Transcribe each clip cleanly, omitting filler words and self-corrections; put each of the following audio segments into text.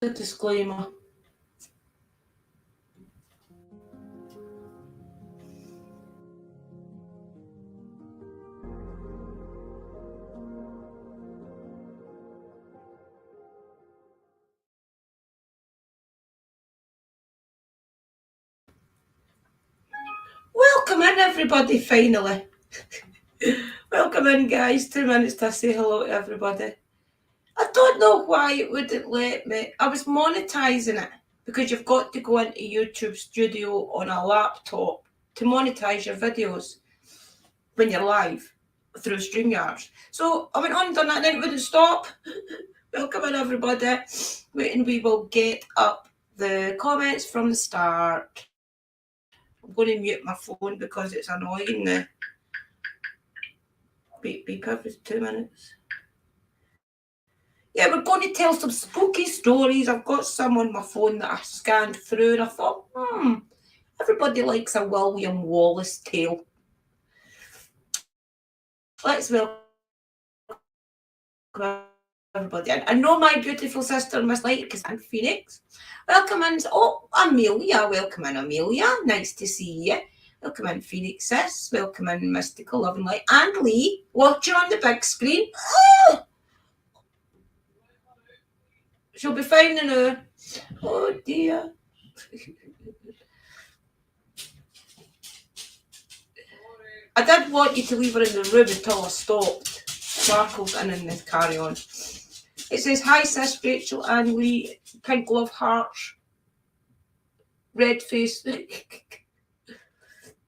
a disclaimer. Welcome in, everybody, finally. Welcome in, guys. 2 minutes to say hello to everybody. I don't know why it wouldn't let me. I was monetizing it because you've got to go into YouTube Studio on a laptop to monetize your videos when you're live through StreamYard. So I went on and done that and then it wouldn't stop. Welcome in, everybody. Waiting, we will get up the comments from the start. I'm going to mute my phone because it's annoying the beep every 2 minutes. Yeah, we're going to tell some spooky stories. I've got some on my phone that I scanned through and I thought, everybody likes a William Wallace tale. Let's welcome everybody in. I know my beautiful sister Miss Light because I'm Phoenix. Welcome in. Oh, Amelia. Welcome in, Amelia. Nice to see you. Welcome in, Phoenix sis. Welcome in, Mystical Loving Light. And Lee, watching on the big screen. Oh! She'll be fine now. Oh dear. I did want you to leave her in the room until I stopped. Sparkles in and then carry on. It says, hi sis, Rachel and Lee, pink love hearts, red face.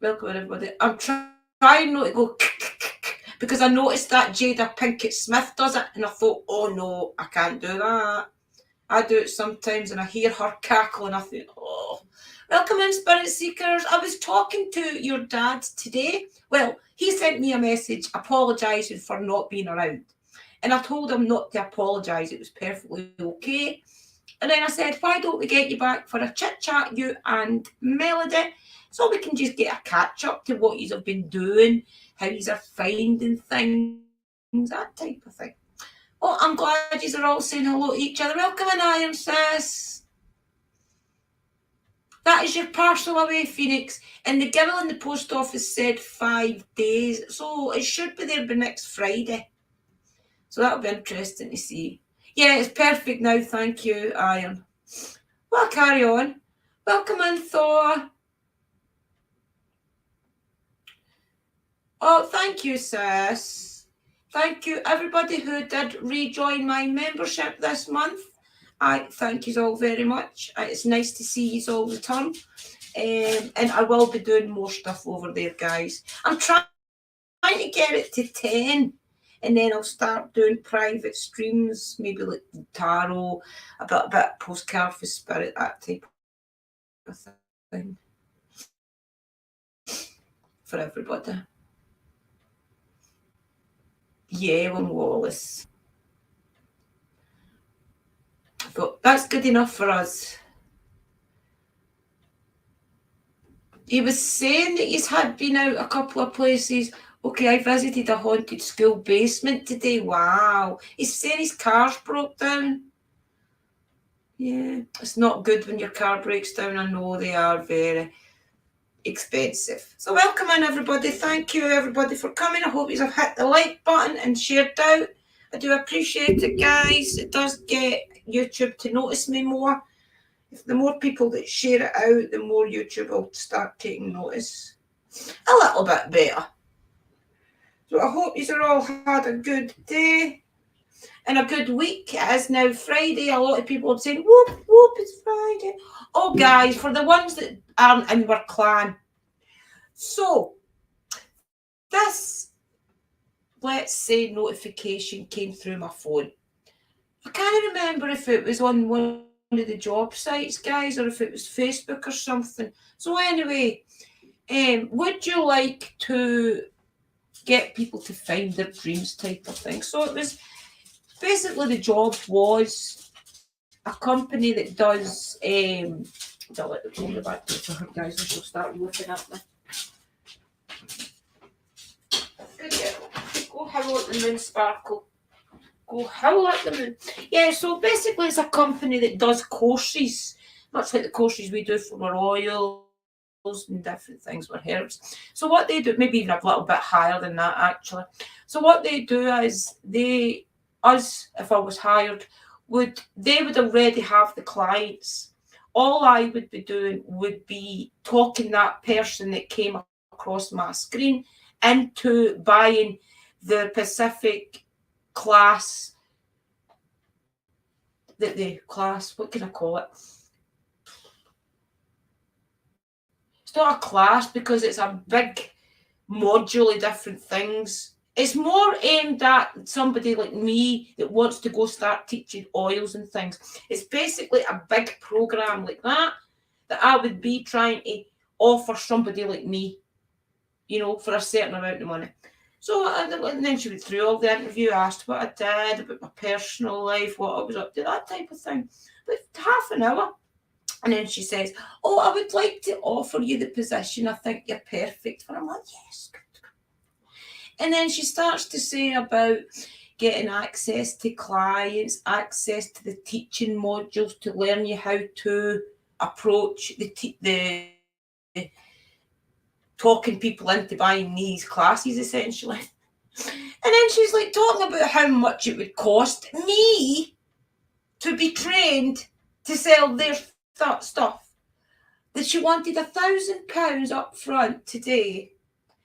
Welcome everybody. I'm trying not to go because I noticed that Jada Pinkett Smith does it and I thought, oh no, I can't do that. I do it sometimes and I hear her cackle and I think, oh. Welcome in, Spirit Seekers. I was talking to your dad today. Well, he sent me a message apologising for not being around. And I told him not to apologise. It was perfectly okay. And then I said, why don't we get you back for a chit-chat, you and Melody, so we can just get a catch-up to what you have been doing, how you are finding things, that type of thing. Oh, I'm glad you are all saying hello to each other. Welcome in, Iron Sis. That is your parcel away, Phoenix. And the girl in the post office said 5 days. So it should be there by next Friday. So that'll be interesting to see. Yeah, it's perfect now. Thank you, Iron. Well, I'll carry on. Welcome in, Thor. Oh, thank you, sis. Thank you, everybody who did rejoin my membership this month. I thank you all very much. It's nice to see you all return. And I will be doing more stuff over there, guys. I'm trying to get it to 10. And then I'll start doing private streams, maybe like tarot, a bit postcard for spirit, that type of thing. For everybody. Yeah, William Wallace. But that's good enough for us. He was saying that he's had been out a couple of places. Okay, I visited a haunted school basement today. Wow. He's saying his car's broke down. Yeah, it's not good when your car breaks down. I know they are very expensive. So welcome in, everybody. Thank you, everybody, for coming. I hope you have hit the like button and shared out. I do appreciate it, guys. It does get YouTube to notice me more. If the more people that share it out, the more YouTube will start taking notice. A little bit better. So I hope you all had a good day and a good week. It is now Friday. A lot of people are saying, whoop, whoop, it's Friday. Oh, guys, for the ones that aren't in our clan. So, this, let's say, notification came through my phone. I can't remember if it was on one of the job sites, guys, or if it was Facebook or something. So anyway, would you like to get people to find their dreams type of thing? So it was basically, the job was a company that does don't let the phone go back to her, guys, and she'll start looking at me. Good girl. Go have a look at the moon sparkle. Go howl at the moon. Yeah, so basically it's a company that does courses, much like the courses we do for our oils and different things with herbs. So what they do, maybe even a little bit higher than that actually. So what they do is us, if I was hired, they would already have the clients. All I would be doing would be talking that person that came across my screen into buying the specific class what can I call it? It's not a class because it's a big module of different things. It's more aimed at somebody like me that wants to go start teaching oils and things. It's basically a big program like that I would be trying to offer somebody like me, for a certain amount of money. So, and then she went through all the interview, asked what I did, about my personal life, what I was up to, that type of thing. But half an hour. And then she says, "Oh, I would like to offer you the position. I think you're perfect for." I'm like, "Yes." And then she starts to say about getting access to clients, access to the teaching modules to learn you how to approach the talking people into buying these classes, essentially. And then she's like talking about how much it would cost me to be trained to sell their stuff. That she wanted £1,000 up front today.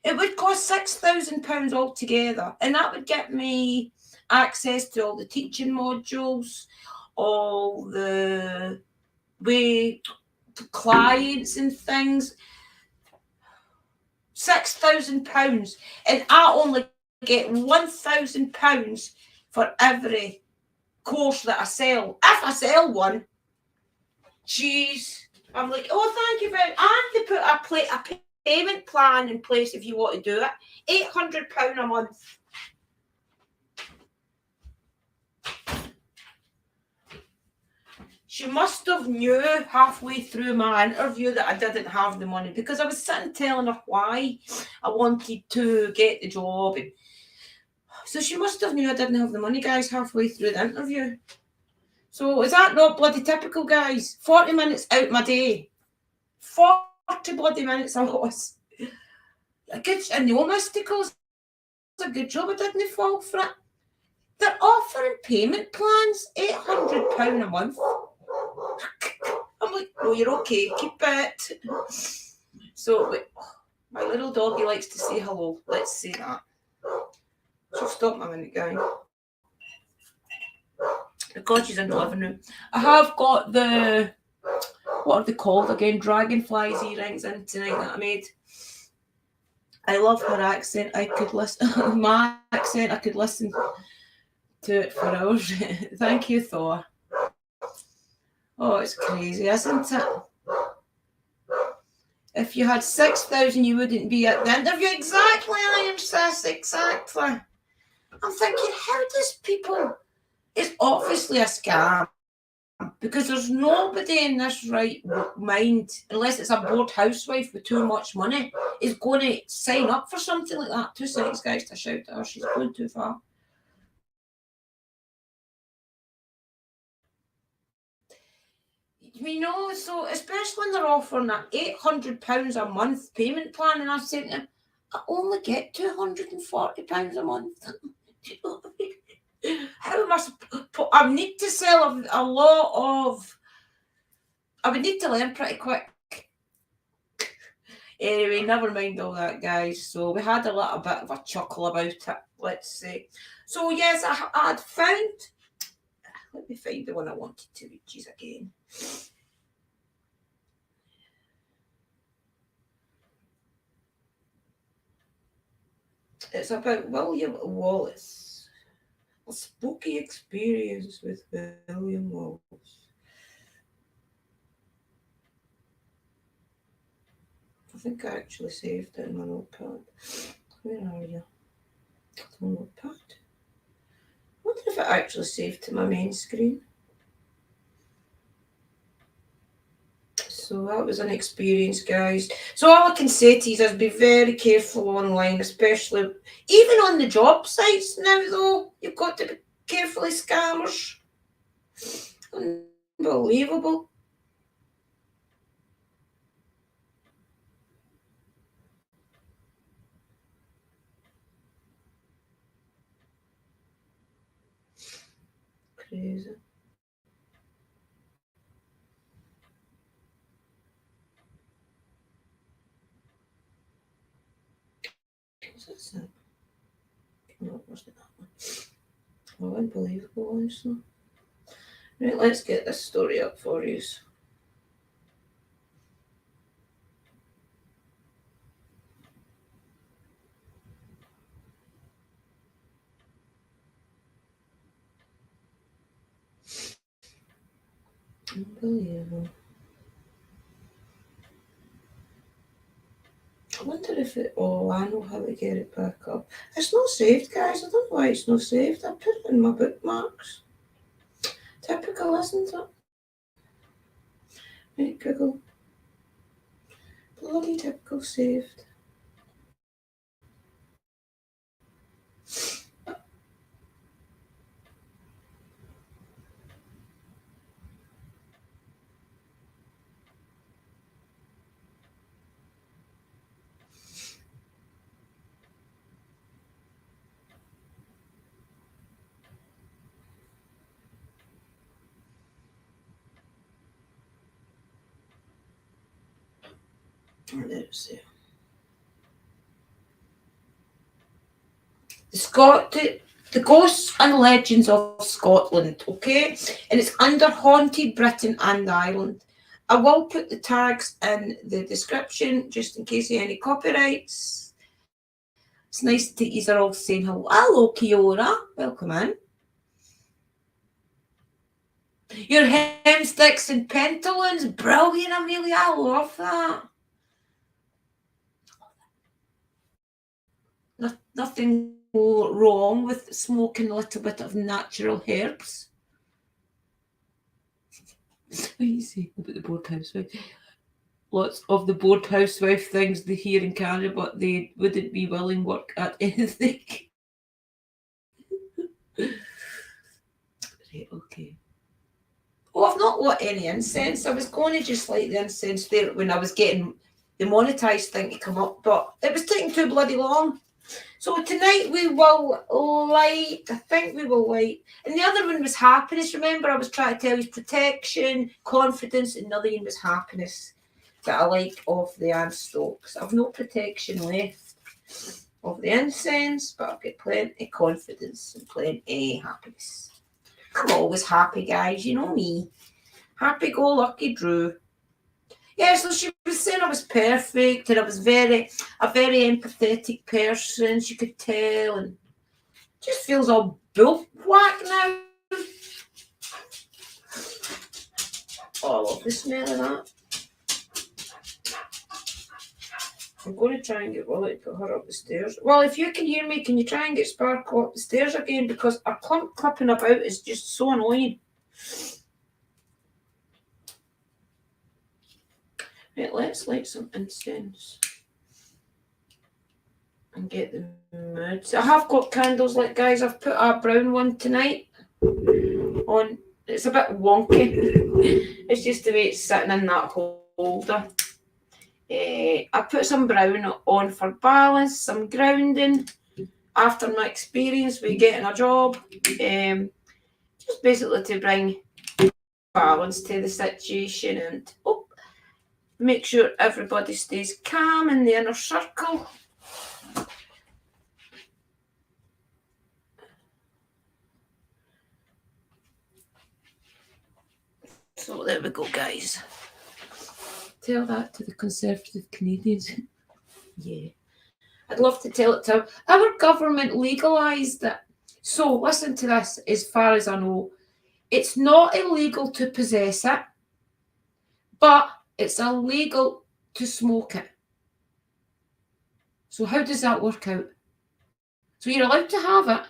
It would cost £6,000 altogether, and that would get me access to all the teaching modules, all the way clients and things. £6,000, and I only get £1,000 for every course that I sell. If I sell one, jeez, I'm like, "Oh, thank you very much." And they put a payment plan in place if you want to do it. £800 a month. She must have knew halfway through my interview that I didn't have the money, because I was sitting telling her why I wanted to get the job. So she must have knew I didn't have the money, guys, halfway through the interview. So is that not bloody typical, guys? 40 minutes out my day. 40 bloody minutes I lost. And no mysticals. A good job I didn't fall for it. They're offering payment plans, £800 a month. I'm like, "Oh, you're okay, keep it." So wait, my little doggy likes to say hello. Let's say that. So stop my minute, guy. Because she's in the living room. I have got what are they called again? Dragonflies earrings in tonight that I made. I love her accent. I could listen my accent. I could listen to it for hours. Thank you, Thor. Oh, it's crazy, isn't it? If you had 6,000, you wouldn't be at the interview. Exactly, Iron Sis. Exactly. I'm thinking, how does people? It's obviously a scam, because there's nobody in this right mind, unless it's a bored housewife with too much money, is going to sign up for something like that. 2 seconds, guys, to shout at her. She's going too far. So especially when they're offering that £800 a month payment plan, and I said to them, I only get £240 a month. How am I need to sell a lot of. I would need to learn pretty quick. Anyway, never mind all that, guys. So we had a little bit of a chuckle about it, let's say. So yes, I had found. Let me find the one I wanted to read you again. It's about William Wallace. A spooky experience with William Wallace. I think I actually saved it in my notepad. Where are you? The notepad. I wonder if it actually saved to my main screen. So that was an experience, guys. So all I can say to you is be very careful online, especially even on the job sites now, though. You've got to be carefully, scammers. Unbelievable. Crazy. That's it. No, it wasn't that one. Oh, unbelievable, honestly. Right, let's get this story up for you. Unbelievable. I wonder if it. Oh, I know how to get it back up. It's not saved, guys. I don't know why it's not saved. I put it in my bookmarks. Typical, isn't it? Right, Google. Bloody typical saved. Oh, there it's there. The Ghosts and Legends of Scotland, okay? And it's under Haunted Britain and Ireland. I will put the tags in the description just in case you have any copyrights. It's nice that you are all saying hello. Hello, Kiora. Welcome in. Your hem sticks and pentolins. Brilliant, Amelia. I love that. Nothing wrong with smoking a little bit of natural herbs. What do you say about the bored housewife? Lots of the bored housewife things they hear in Canada, but they wouldn't be willing work at anything. Right, okay. Oh, I've not got any incense. I was going to just light the incense there when I was getting the monetized thing to come up, but it was taking too bloody long. So tonight we will light, I think we will light, and the other one was happiness. Remember, I was trying to tell you protection, confidence, and the other one was happiness that I like of the Anne Stokes. I've no protection left of the incense, but I've got plenty of confidence and plenty of happiness. I'm always happy, guys. You know me. Happy-go-lucky Drew. Yeah, so she was saying I was perfect and I was a very empathetic person, she could tell, and just feels all bullwhack now. Oh, I love the smell of that. I'm going to try and get Willie to put her up the stairs. Well, if you can hear me, can you try and get Sparkle up the stairs again? Because our clipping about is just so annoying. Right, let's light some incense and get the mood. So I have got candles, like, guys. I've put a brown one tonight on. It's a bit wonky. It's just the way it's sitting in that holder. I put some brown on for balance, some grounding after my experience with getting a job. Just basically to bring balance to the situation and make sure everybody stays calm in the inner circle. So there we go, guys. Tell that to the conservative Canadians. Yeah. I'd love to tell it to them. Our government legalised it. So listen to this, as far as I know. It's not illegal to possess it, but it's illegal to smoke it. So how does that work out? So you're allowed to have it.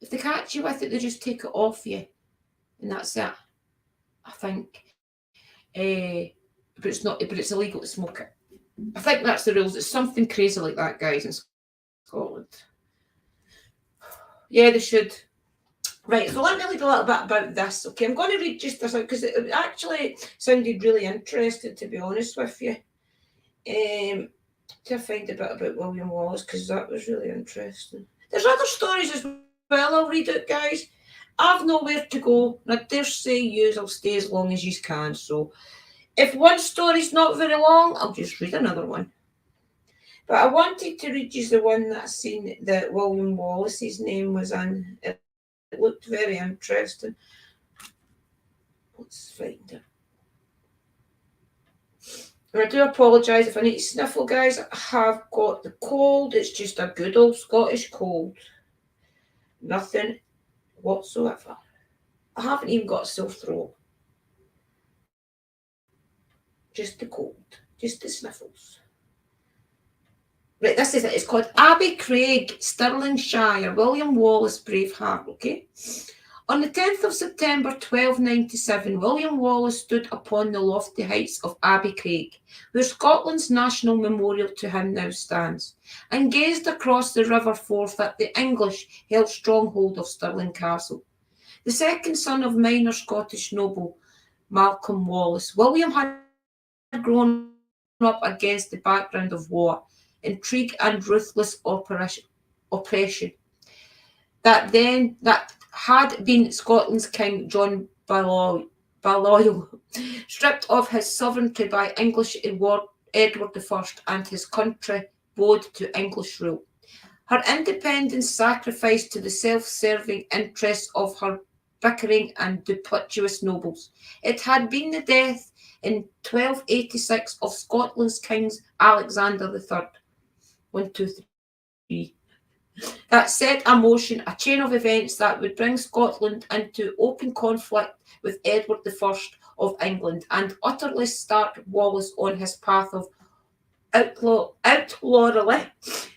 If they catch you with it, they just take it off you. And that's it, I think. But it's illegal to smoke it. I think that's the rules. It's something crazy like that, guys, in Scotland. Yeah, they should. Right, so let me read a little bit about this. Okay, I'm going to read just this because it actually sounded really interesting, to be honest with you. Um, to find a bit about William Wallace because that was really interesting. There's other stories as well. I'll read it, guys. I've nowhere to go, and I dare say yous will stay as long as yous can. So if one story's not very long, I'll just read another one. But I wanted to read you the one that I seen that William Wallace's name was in. It looked very interesting. Let's find it. And I do apologise if I need to sniffle, guys. I have got the cold. It's just a good old Scottish cold. Nothing whatsoever. I haven't even got a sore throat. Just the cold. Just the sniffles. Right, this is it. It's called Abbey Craig, Stirlingshire, William Wallace Braveheart, okay? On the 10th of September 1297, William Wallace stood upon the lofty heights of Abbey Craig, where Scotland's national memorial to him now stands, and gazed across the River Forth at the English held stronghold of Stirling Castle. The second son of minor Scottish noble Malcolm Wallace, William had grown up against the background of war, intrigue, and ruthless oppression that had been Scotland's King John Balliol, stripped of his sovereignty by English Edward I and his country bowed to English rule. Her independence sacrificed to the self-serving interests of her bickering and duplicitous nobles. It had been the death in 1286 of Scotland's King Alexander III. 1, 2, 3. That set in motion a chain of events that would bring Scotland into open conflict with Edward I of England and utterly start Wallace on his path of outlawry,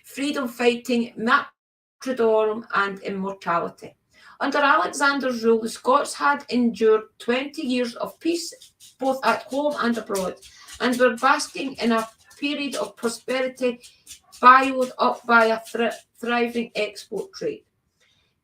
freedom fighting, martyrdom, and immortality. Under Alexander's rule, the Scots had endured 20 years of peace, both at home and abroad, and were basking in a period of prosperity buoyed up by a thriving export trade.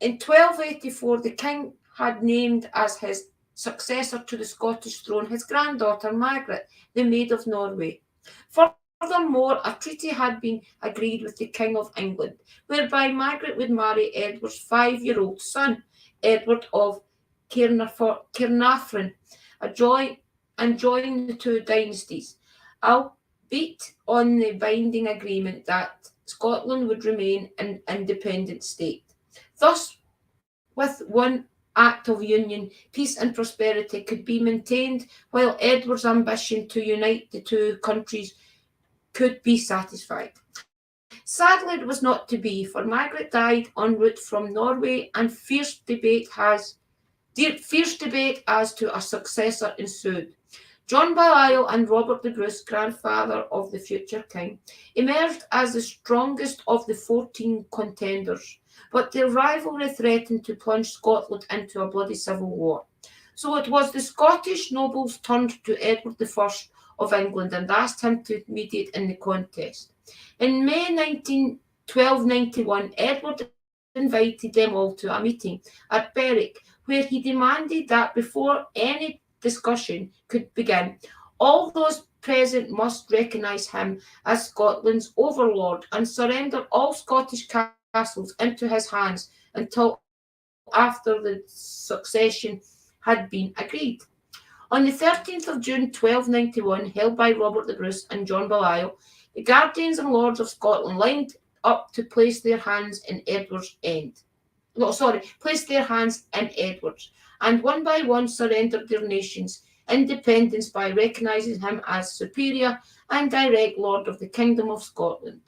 In 1284, the king had named as his successor to the Scottish throne his granddaughter Margaret, the Maid of Norway. Furthermore, a treaty had been agreed with the King of England, whereby Margaret would marry Edward's 5-year-old son, Edward of Caernarfon, and join the two dynasties, albeit on the binding agreement that Scotland would remain an independent state. Thus, with one act of union, peace and prosperity could be maintained, while Edward's ambition to unite the two countries could be satisfied. Sadly, it was not to be, for Margaret died en route from Norway, and fierce debate as to a successor ensued. John Balliol and Robert the Bruce, grandfather of the future king, emerged as the strongest of the 14 contenders, but their rivalry threatened to plunge Scotland into a bloody civil war. So it was the Scottish nobles turned to Edward I of England and asked him to mediate in the contest. In May 1291, Edward invited them all to a meeting at Berwick, where he demanded that before any discussion could begin, all those present must recognise him as Scotland's overlord and surrender all Scottish castles into his hands until after the succession had been agreed. On the 13th of June 1291, held by Robert the Bruce and John Balliol, the guardians and lords of Scotland lined up to place their hands in Edward's end. Placed their hands in Edward's, and one by one surrendered their nation's independence by recognising him as superior and direct lord of the Kingdom of Scotland.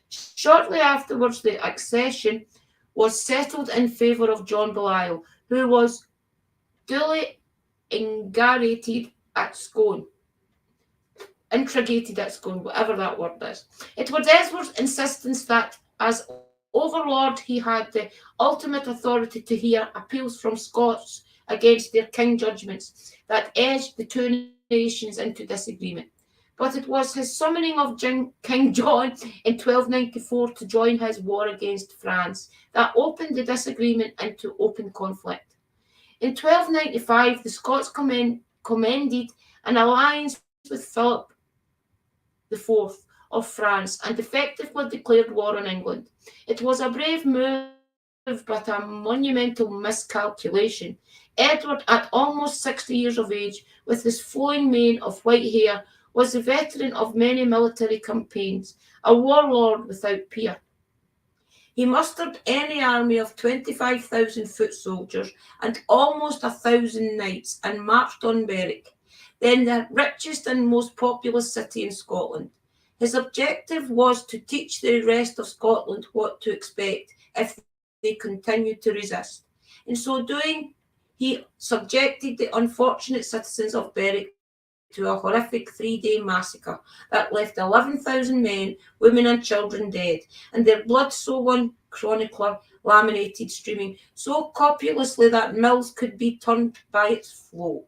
Shortly afterwards, the accession was settled in favour of John Balliol, who was duly intrigated at Scone, whatever that word is. It was Edward's insistence that, as overlord, he had the ultimate authority to hear appeals from Scots against their king judgments that edged the two nations into disagreement. But it was his summoning of King John in 1294 to join his war against France that opened the disagreement into open conflict. In 1295, the Scots commended an alliance with Philip IV of France and effectively declared war on England. It was a brave move, but a monumental miscalculation. Edward, at almost 60 years of age, with his flowing mane of white hair, was the veteran of many military campaigns, a warlord without peer. He mustered any army of 25,000 foot soldiers and almost 1,000 knights and marched on Berwick, then the richest and most populous city in Scotland. His objective was to teach the rest of Scotland what to expect if they continued to resist. In so doing, he subjected the unfortunate citizens of Berwick to a horrific 3-day massacre that left 11,000 men, women, and children dead, and their blood, so one chronicler laminated, streaming so copiously that mills could be turned by its flow.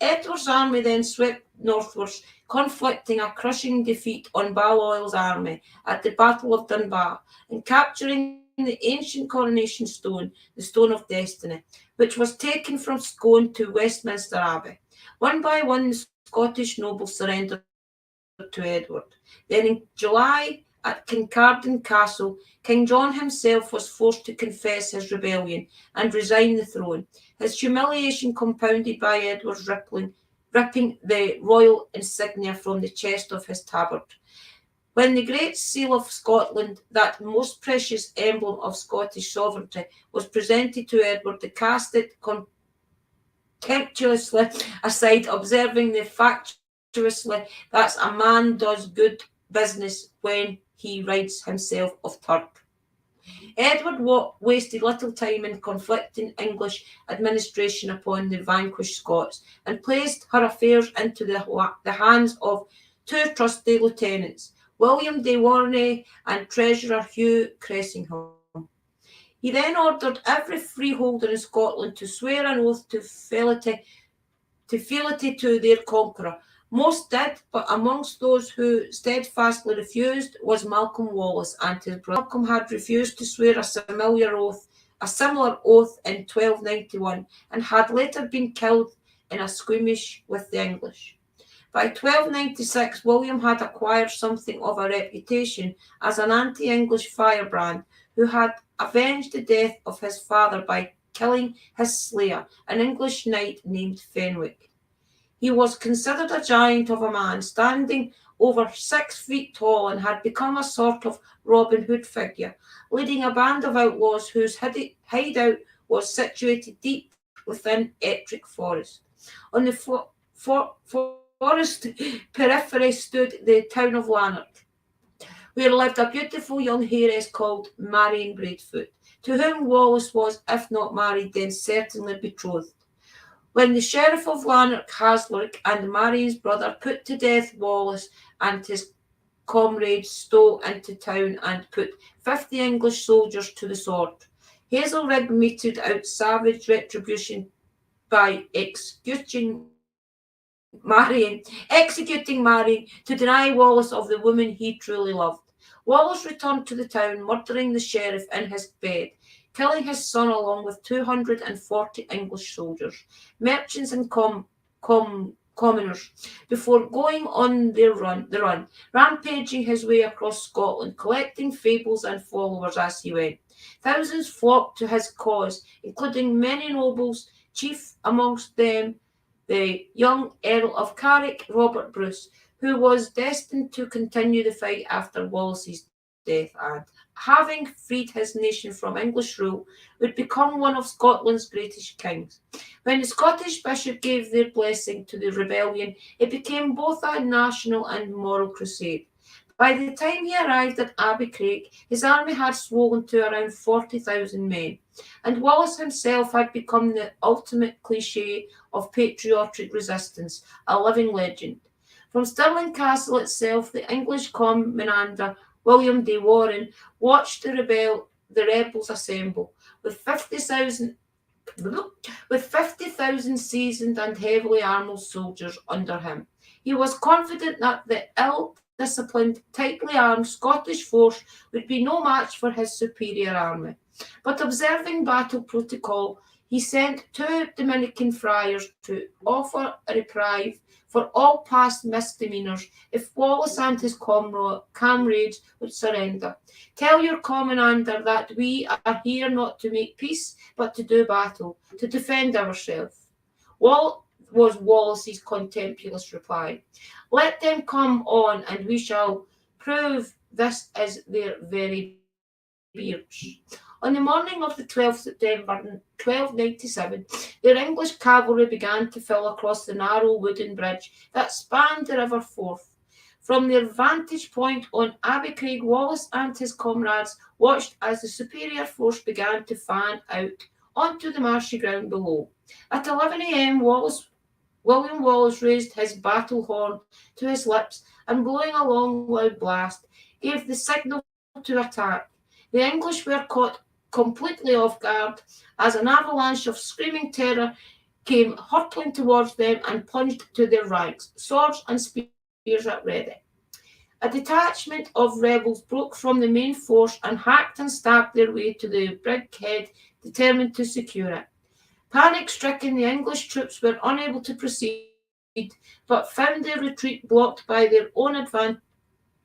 Edward's army then swept northwards, conflicting a crushing defeat on Balliol's army at the Battle of Dunbar, and capturing the ancient coronation stone, the Stone of Destiny, which was taken from Scone to Westminster Abbey. One by one, the Scottish nobles surrendered to Edward. Then in July, at Kincardine Castle, King John himself was forced to confess his rebellion and resign the throne, his humiliation compounded by Edward's ripping the royal insignia from the chest of his tabard. When the Great Seal of Scotland, that most precious emblem of Scottish sovereignty, was presented to Edward, he cast it contemptuously aside, observing the fatuously that a man does good business when he rids himself of Turk. Edward wasted little time in conflicting English administration upon the vanquished Scots, and placed her affairs into the hands of two trusty lieutenants, William de Warenne and Treasurer Hugh Cressingham. He then ordered every freeholder in Scotland to swear an oath to fealty to their conqueror. Most did, but amongst those who steadfastly refused was Malcolm Wallace and his brother. Malcolm had refused to swear a similar oath in 1291, and had later been killed in a skirmish with the English. By 1296, William had acquired something of a reputation as an anti-English firebrand who had avenged the death of his father by killing his slayer, an English knight named Fenwick. He was considered a giant of a man, standing over 6 feet tall, and had become a sort of Robin Hood figure, leading a band of outlaws whose hideout was situated deep within Ettrick Forest. On the forest periphery stood the town of Lanark, where lived a beautiful young heiress called Marion Braidfoot, to whom Wallace was, if not married, then certainly betrothed. When the Sheriff of Lanark, Haslerigg, and Marion's brother put to death Wallace and his comrades, stole into town and put 50 English soldiers to the sword. Hazelrig meted out savage retribution by executing Marion to deny Wallace of the woman he truly loved. Wallace returned to the town, murdering the sheriff in his bed, killing his son along with 240 English soldiers, merchants and commoners, before going on the run, rampaging his way across Scotland, collecting fables and followers as he went. Thousands flocked to his cause, including many nobles, chief amongst them the young Earl of Carrick, Robert Bruce, who was destined to continue the fight after Wallace's death, and, having freed his nation from English rule, would become one of Scotland's greatest kings. When the Scottish bishop gave their blessing to the rebellion, it became both a national and moral crusade. By the time he arrived at Abbey Craig, his army had swollen to around 40,000 men, and Wallace himself had become the ultimate cliché of patriotic resistance, a living legend. From Stirling Castle itself, the English commander William de Warenne watched the rebels assemble, with 50,000 seasoned and heavily armed soldiers under him. He was confident that the ill-disciplined, tightly armed Scottish force would be no match for his superior army. But observing battle protocol, he sent two Dominican friars to offer a reprieve for all past misdemeanours if Wallace and his comrades would surrender. Tell your commander that we are here not to make peace, but to do battle, to defend ourselves. Wal was Wallace's contemptuous reply. Let them come on, and we shall prove this is their very beards. On the morning of the 12th September 1297, their English cavalry began to fill across the narrow wooden bridge that spanned the River Forth. From their vantage point on Abbey Craig, Wallace and his comrades watched as the superior force began to fan out onto the marshy ground below. At 11 a.m., William Wallace raised his battle horn to his lips and, blowing a long, loud blast, gave the signal to attack. The English were caught completely off guard as an avalanche of screaming terror came hurtling towards them and plunged to their ranks, swords and spears at ready. A detachment of rebels broke from the main force and hacked and stabbed their way to the bridgehead, determined to secure it. Panic-stricken, the English troops were unable to proceed, but found their retreat blocked by their own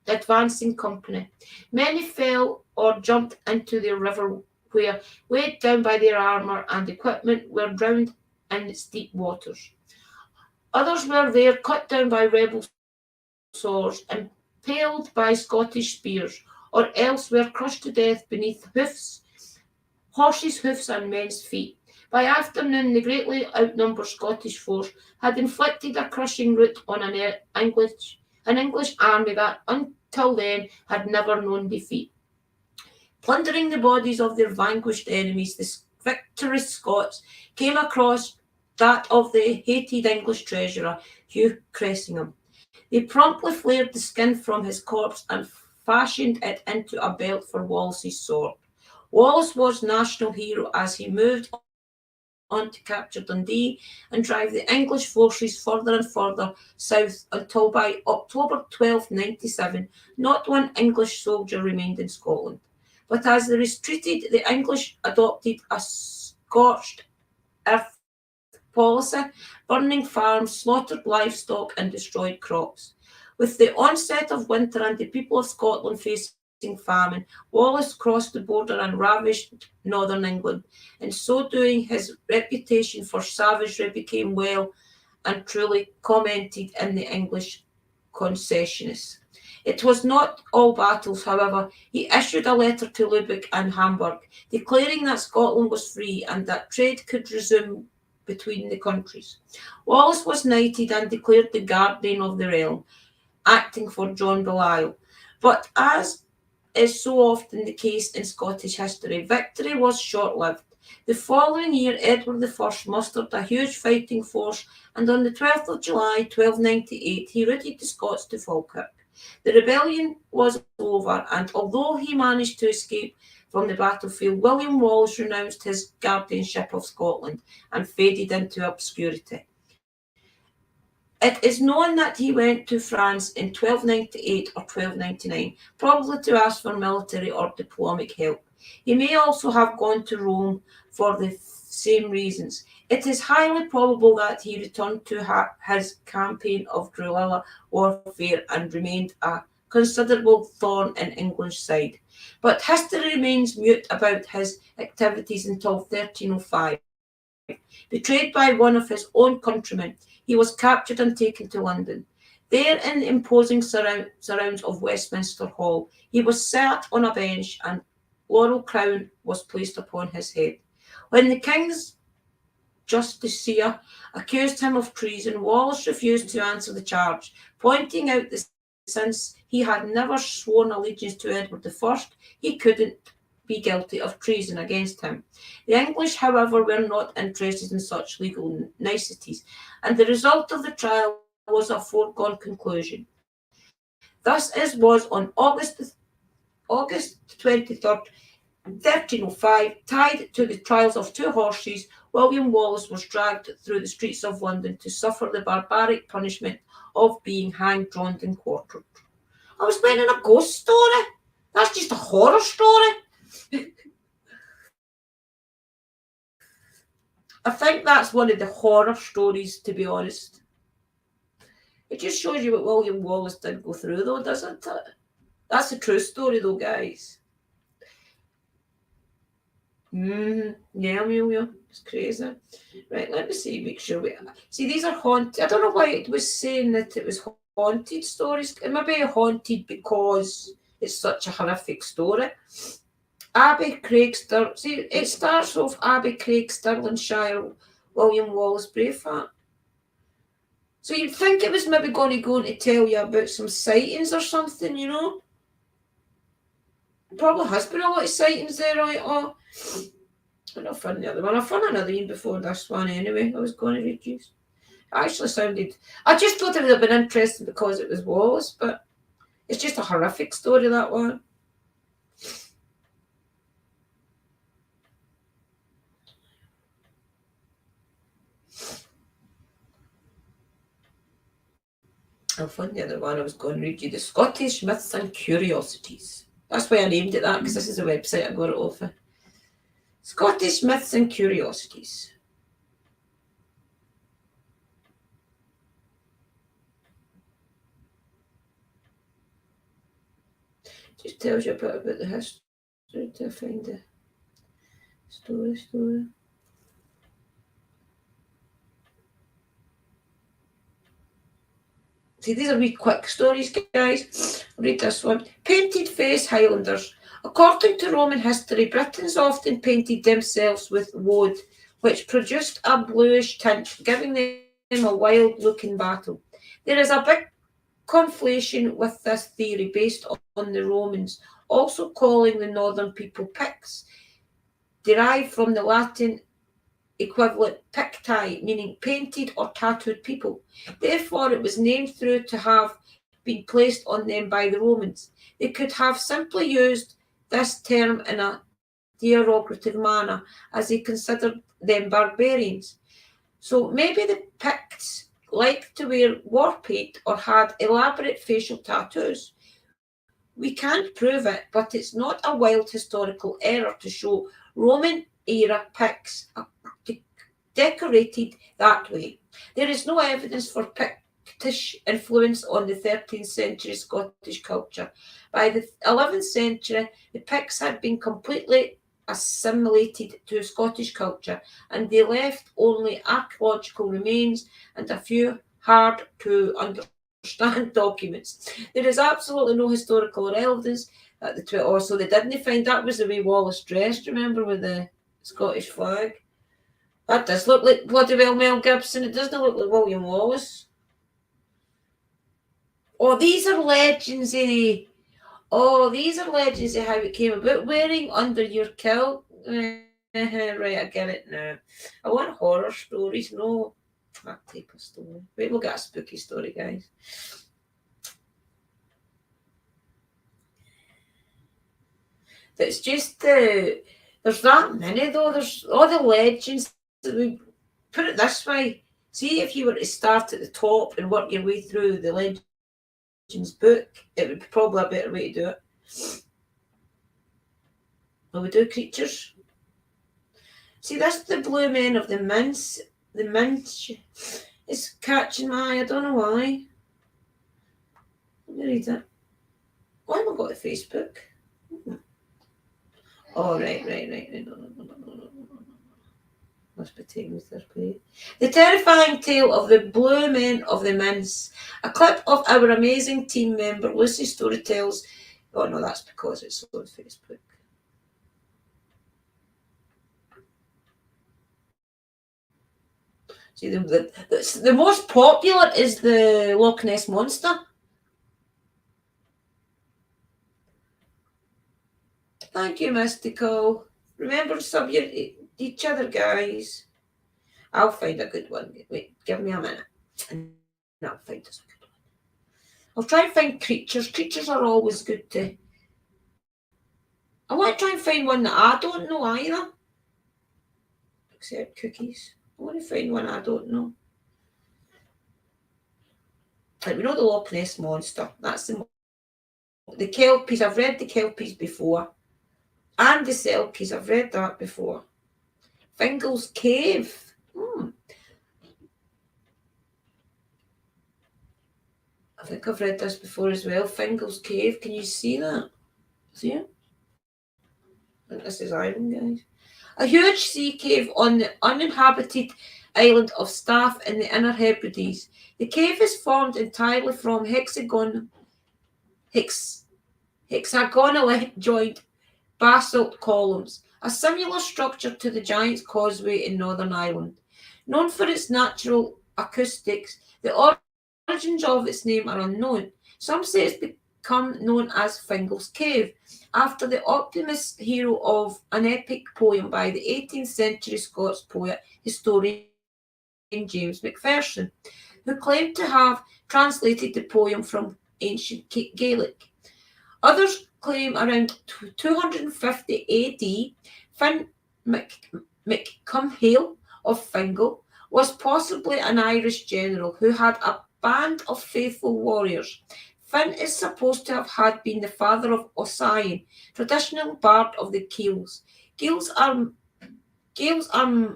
advancing company. Many fell or jumped into the river where, weighed down by their armour and equipment, were drowned in its deep waters. Others were there cut down by rebel swords, impaled by Scottish spears, or else were crushed to death beneath horses' hoofs and men's feet. By afternoon, the greatly outnumbered Scottish force had inflicted a crushing rout on an English army that, until then, had never known defeat. Plundering the bodies of their vanquished enemies, the victorious Scots came across that of the hated English treasurer, Hugh Cressingham. They promptly flared the skin from his corpse and fashioned it into a belt for Wallace's sword. Wallace was national hero as he moved on to capture Dundee and drive the English forces further and further south until by October 1297 not one English soldier remained in Scotland. But as they retreated, the English adopted a scorched earth policy, burning farms, slaughtered livestock, and destroyed crops. With the onset of winter and the people of Scotland facing famine, Wallace crossed the border and ravaged northern England. In so doing, his reputation for savagery became well and truly commented in the English concessionists. It was not all battles, however. He issued a letter to Lubeck and Hamburg, declaring that Scotland was free and that trade could resume between the countries. Wallace was knighted and declared the guardian of the realm, acting for John Belial. But as is so often the case in Scottish history, victory was short-lived. The following year, Edward I mustered a huge fighting force, and on the 12th of July 1298 he routed the Scots to Falkirk. The rebellion was over, and although he managed to escape from the battlefield, William Wallace renounced his guardianship of Scotland and faded into obscurity. It is known that he went to France in 1298 or 1299, probably to ask for military or diplomatic help. He may also have gone to Rome for the same reasons. It is highly probable that he returned to his campaign of guerrilla warfare and remained a considerable thorn in England's side. But history remains mute about his activities until 1305. Betrayed by one of his own countrymen, he was captured and taken to London. There, in the imposing surrounds of Westminster Hall, he was sat on a bench and laurel crown was placed upon his head. When the king's justiciar accused him of treason, Wallace refused to answer the charge, pointing out that since he had never sworn allegiance to Edward I, he couldn't be guilty of treason against him. The English, however, were not interested in such legal niceties, and the result of the trial was a foregone conclusion. Thus it was on August 23rd, 1305, tied to the trials of two horses, William Wallace was dragged through the streets of London to suffer the barbaric punishment of being hanged, drowned, and quartered. I was playing in a ghost story. That's just a horror story. I think that's one of the horror stories, to be honest. It just shows you what William Wallace did go through, though, doesn't it? That's a true story, though, guys. Yeah, Amelia. It's crazy. Right, let me see, make sure we... See, these are haunted. I don't know why it was saying that it was haunted stories. It may be haunted because it's such a horrific story. Abbey Craig See, it starts off Abbey Craig, Stirlingshire, William Wallace Braveheart. So you'd think it was maybe going to go on to tell you about some sightings or something, you know? Probably has been a lot of sightings there, right? Oh, I'm not found the other one. I found another one before this one anyway. I was going to reduce. It actually sounded... I just thought it would have been interesting because it was Wallace, but it's just a horrific story, that one. I'll find the other one. I was going to read you the Scottish Myths and Curiosities. That's why I named it that, because this is a website I got it off of. Scottish Myths and Curiosities. Just tells you a bit about the history to find the story. See, these are wee quick stories, guys. I'll read this one. Painted face Highlanders. According to Roman history, Britons often painted themselves with woad, which produced a bluish tint, giving them a wild-looking battle. There is a big conflation with this theory based on the Romans also calling the northern people Picts, derived from the Latin equivalent picti, meaning painted or tattooed people. Therefore, it was named through to have been placed on them by the Romans. They could have simply used this term in a derogative manner, as they considered them barbarians. So maybe the Picts liked to wear war paint or had elaborate facial tattoos. We can't prove it, but it's not a wild historical error to show Roman era Picts decorated that way. There is no evidence for Pictish influence on the 13th century Scottish culture. By the 11th century, the Picts had been completely assimilated to Scottish culture, and they left only archaeological remains and a few hard to understand documents. There is absolutely no historical relevance at the so they didn't find that was the way Wallace dressed, remember, with the Scottish flag. That does look like bloody well Mel Gibson. It doesn't look like William Wallace. Oh, these are legends, eh? Oh, these are legends of how it came about. Wearing under your kilt. Right, I get it now. I want horror stories, no that type of story. Wait, we'll get a spooky story, guys. It's just there's that many though. There's all the legends. We put it this way. See, if you were to start at the top and work your way through the legends book, it would be probably a better way to do it. Will we do creatures? See, that's the blue men of the mince. The mince is catching my eye. I don't know why. Let me read it. Why have I got a Facebook? Oh, right. No. Must be taken with their play. The terrifying tale of the blue men of the mince. A clip of our amazing team member Lucy Story tells. Oh no, that's because it's on Facebook. See, the most popular is the Loch Ness Monster. Thank you, Mystical. Remember to sub each other, guys. I'll find a good one. Wait, give me a minute. And I'll find us a good one. I'll try and find creatures. Creatures are always good to... I want to try and find one that I don't know either. Except cookies. I want to find one I don't know. Like we know the Loch Ness Monster. That's the Kelpies. I've read the Kelpies before. And the Selkies. I've read that before. Fingal's Cave. I think I've read this before as well. Fingal's Cave. Can you see that? See it? I think this is Ireland, guys. A huge sea cave on the uninhabited island of Staff in the Inner Hebrides. The cave is formed entirely from hexagonally joined basalt columns, a similar structure to the Giant's Causeway in Northern Ireland. Known for its natural acoustics, the origins of its name are unknown. Some say it's become known as Fingal's Cave, after the optimist hero of an epic poem by the 18th century Scots poet historian James Macpherson, who claimed to have translated the poem from ancient Gaelic. Others claim around 250 AD, Finn MacCumhaill of Fingal was possibly an Irish general who had a band of faithful warriors. Finn is supposed to have had been the father of Ossian, traditional bard of the Gaels. Gaels are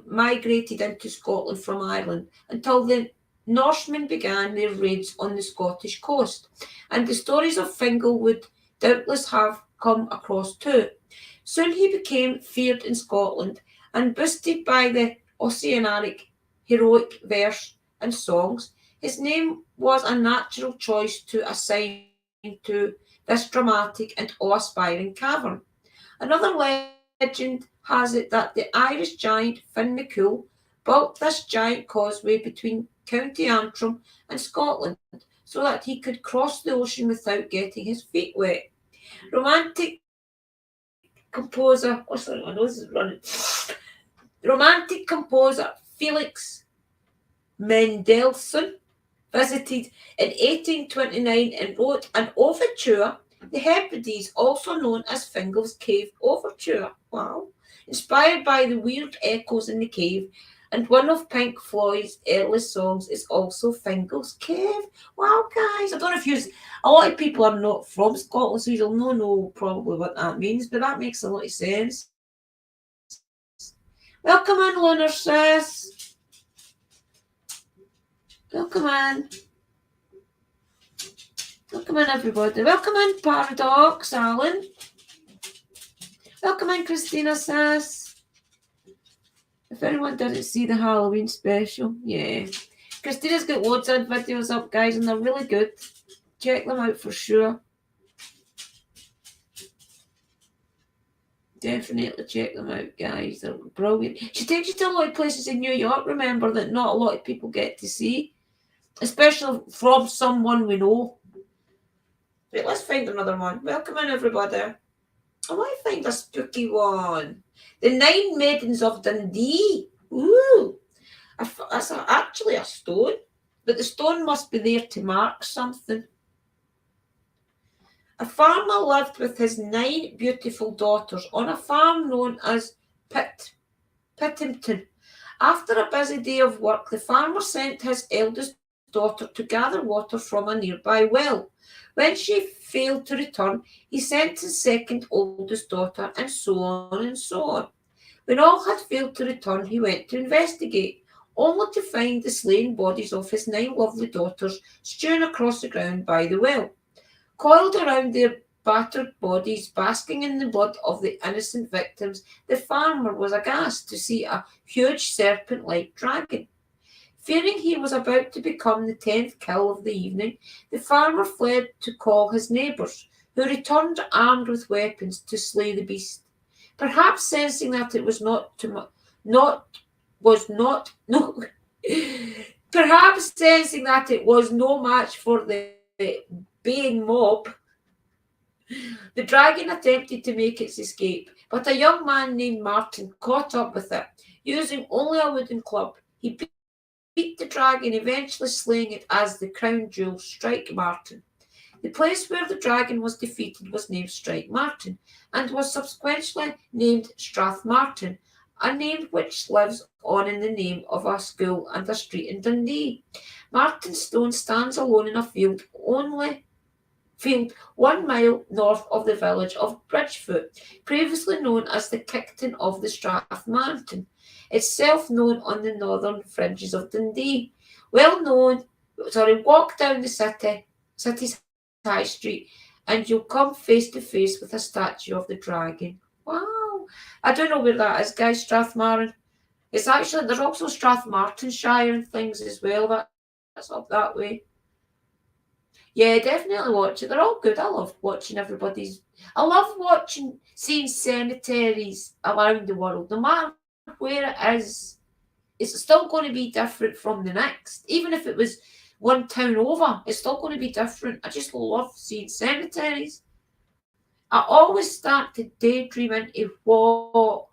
migrated into Scotland from Ireland until the Norsemen began their raids on the Scottish coast, and the stories of Fingal would doubtless have come across too. Soon he became feared in Scotland and boosted by the Ossianic heroic verse and songs. His name was a natural choice to assign to this dramatic and awe-inspiring cavern. Another legend has it that the Irish giant Finn MacCool built this giant causeway between County Antrim and Scotland so that he could cross the ocean without getting his feet wet. Romantic composer, my nose is running. Romantic composer Felix Mendelssohn visited in 1829 and wrote an overture, the Hebrides, also known as Fingal's Cave Overture. Wow. Inspired by the weird echoes in the cave, and one of Pink Floyd's earliest songs is also Fingal's Cave. Wow, guys. I don't know if a lot of people are not from Scotland, so you'll know probably what that means, but that makes a lot of sense. Welcome in, Lunar Sis. Welcome in. Welcome in, everybody. Welcome in, Paradox, Alan. Welcome in, Christina Sis. If anyone didn't see the Halloween special, yeah. Christina's got loads of videos up, guys, and they're really good. Check them out for sure. Definitely check them out, guys. They're brilliant. She takes you to a lot of places in New York, remember, that not a lot of people get to see, especially from someone we know. Right, let's find another one. Welcome in, everybody. I want to find a spooky one. The Nine Maidens of Dundee. Ooh. That's actually a stone, but the stone must be there to mark something. A farmer lived with his 9 beautiful daughters on a farm known as Pittington. After a busy day of work, the farmer sent his eldest daughter to gather water from a nearby well. When she failed to return, he sent his second oldest daughter, and so on and so on. When all had failed to return, he went to investigate, only to find the slain bodies of his 9 lovely daughters strewn across the ground by the well. Coiled around their battered bodies, basking in the blood of the innocent victims, the farmer was aghast to see a huge serpent-like dragon. Fearing he was about to become the 10th kill of the evening, the farmer fled to call his neighbours, who returned armed with weapons to slay the beast. Perhaps sensing that it was no match for the baying mob, the dragon attempted to make its escape, but a young man named Martin caught up with it. Using only a wooden club, he beat the dragon, eventually slaying it as the crown jewel Strike Martin. The place where the dragon was defeated was named Strike Martin, and was subsequently named Strathmartin, a name which lives on in the name of a school and a street in Dundee. Martin Stone stands alone in a field 1 mile north of the village of Bridgefoot, previously known as the Kickton of the Strathmartin, itself known on the northern fringes of Dundee. Walk down the city's high street, and you'll come face to face with a statue of the dragon. Wow. I don't know where that is, guys, Strathmartin. There's also Strathmartinshire and things as well. That's up that way. Yeah, definitely watch it. They're all good. I love watching everybody's. I love seeing cemeteries around the world, no matter where it is. It's still going to be different from the next. Even if it was one town over, it's still going to be different. I just love seeing cemeteries. I always start to daydream into what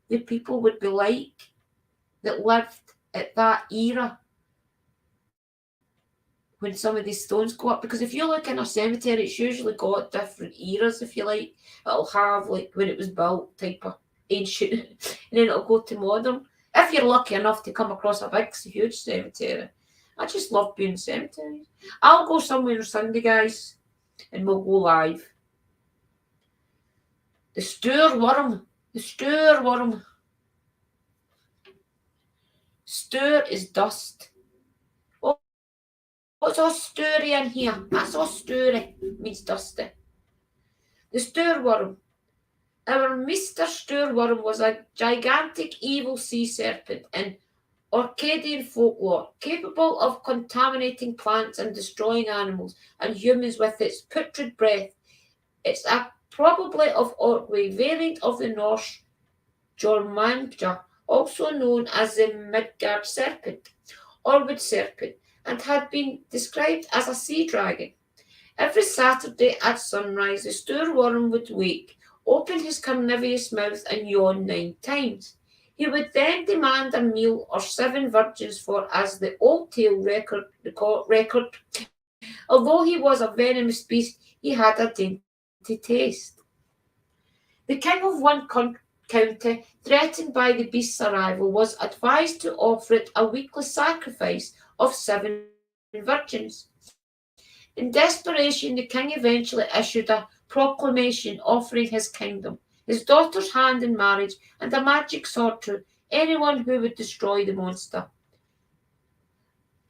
the people would be like that lived at that era when some of these stones go up. Because if you look in a cemetery, it's usually got different eras, if you like. It'll have like when it was built type of ancient, and then it'll go to modern. If you're lucky enough to come across a big, huge cemetery. I just love being in cemeteries. I'll go somewhere on Sunday, guys, and we'll go live. The Stour worm. The Stour worm. Stour is dust. What's Austury in here? That's Austury. Means dusty. The Stour worm. Our Mr. Stour worm was a gigantic evil sea serpent in Orcadian folklore, capable of contaminating plants and destroying animals and humans with its putrid breath. It's a probably of Orkney variant of the Norse Jormungandr, also known as the Midgard serpent or wood serpent, and had been described as a sea dragon. Every Saturday at sunrise, the Stour worm would wake, open his carnivorous mouth and yawn 9 times. He would then demand a meal or 7 virgins for, as the old tale record. Although he was a venomous beast, he had a dainty taste. The king of one county, threatened by the beast's arrival, was advised to offer it a weekly sacrifice of 7 virgins. In desperation, the king eventually issued a proclamation offering his kingdom, his daughter's hand in marriage, and a magic sword to anyone who would destroy the monster.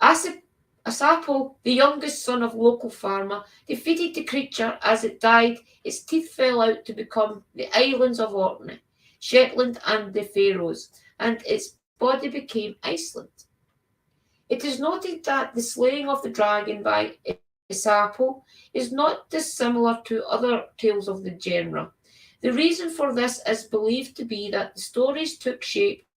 Asapo, the youngest son of a local farmer, defeated the creature. As it died, its teeth fell out to become the islands of Orkney, Shetland, and the Faroes, and its body became Iceland. It is noted that the slaying of the dragon by Asapo is not dissimilar to other tales of the genre. The reason for this is believed to be that the stories took shape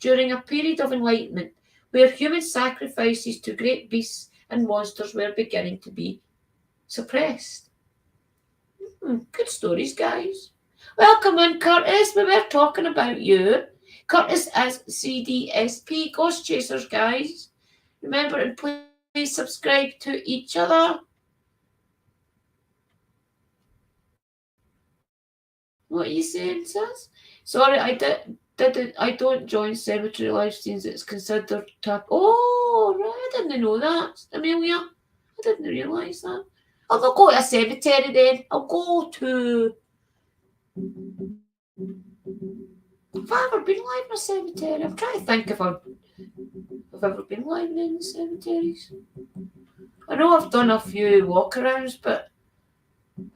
during a period of enlightenment where human sacrifices to great beasts and monsters were beginning to be suppressed. Good stories, guys. Welcome in, Curtis. We were talking about you. Curtis is CDSP Ghost Chasers, guys. Remember, and please subscribe to each other. What are you saying, sis? Sorry, I don't join cemetery live streams. It's considered tap. Oh, right, I didn't know that, Amelia. I didn't realise that. I'll not go to a cemetery then. I'll go to. Have I ever been live in a cemetery? I'm trying to think if I've ever been live in any cemeteries. I know I've done a few walkarounds, but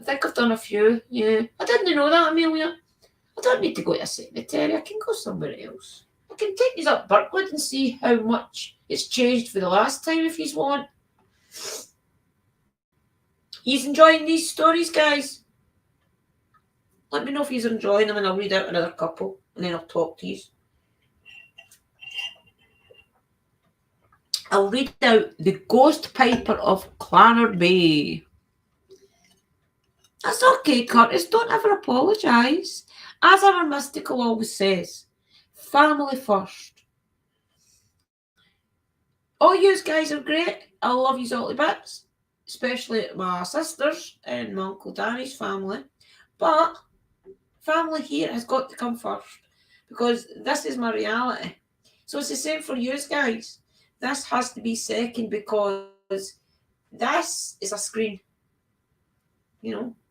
I think I've done a few, yeah. I didn't know that, Amelia. I don't need to go to a cemetery. I can go somewhere else. I can take you up Birkwood and see how much it's changed for the last time if you want. He's enjoying these stories, guys? Let me know if he's enjoying them and I'll read out another couple and then I'll talk to you. I'll read out The Ghost Piper of Clanner Bay. That's okay, Curtis. Don't ever apologise. As our mystical always says, family first. All you guys are great. I love you all to bits, especially my sisters and my Uncle Danny's family. But family here has got to come first because this is my reality. So it's the same for you guys. This has to be second because this is a screen.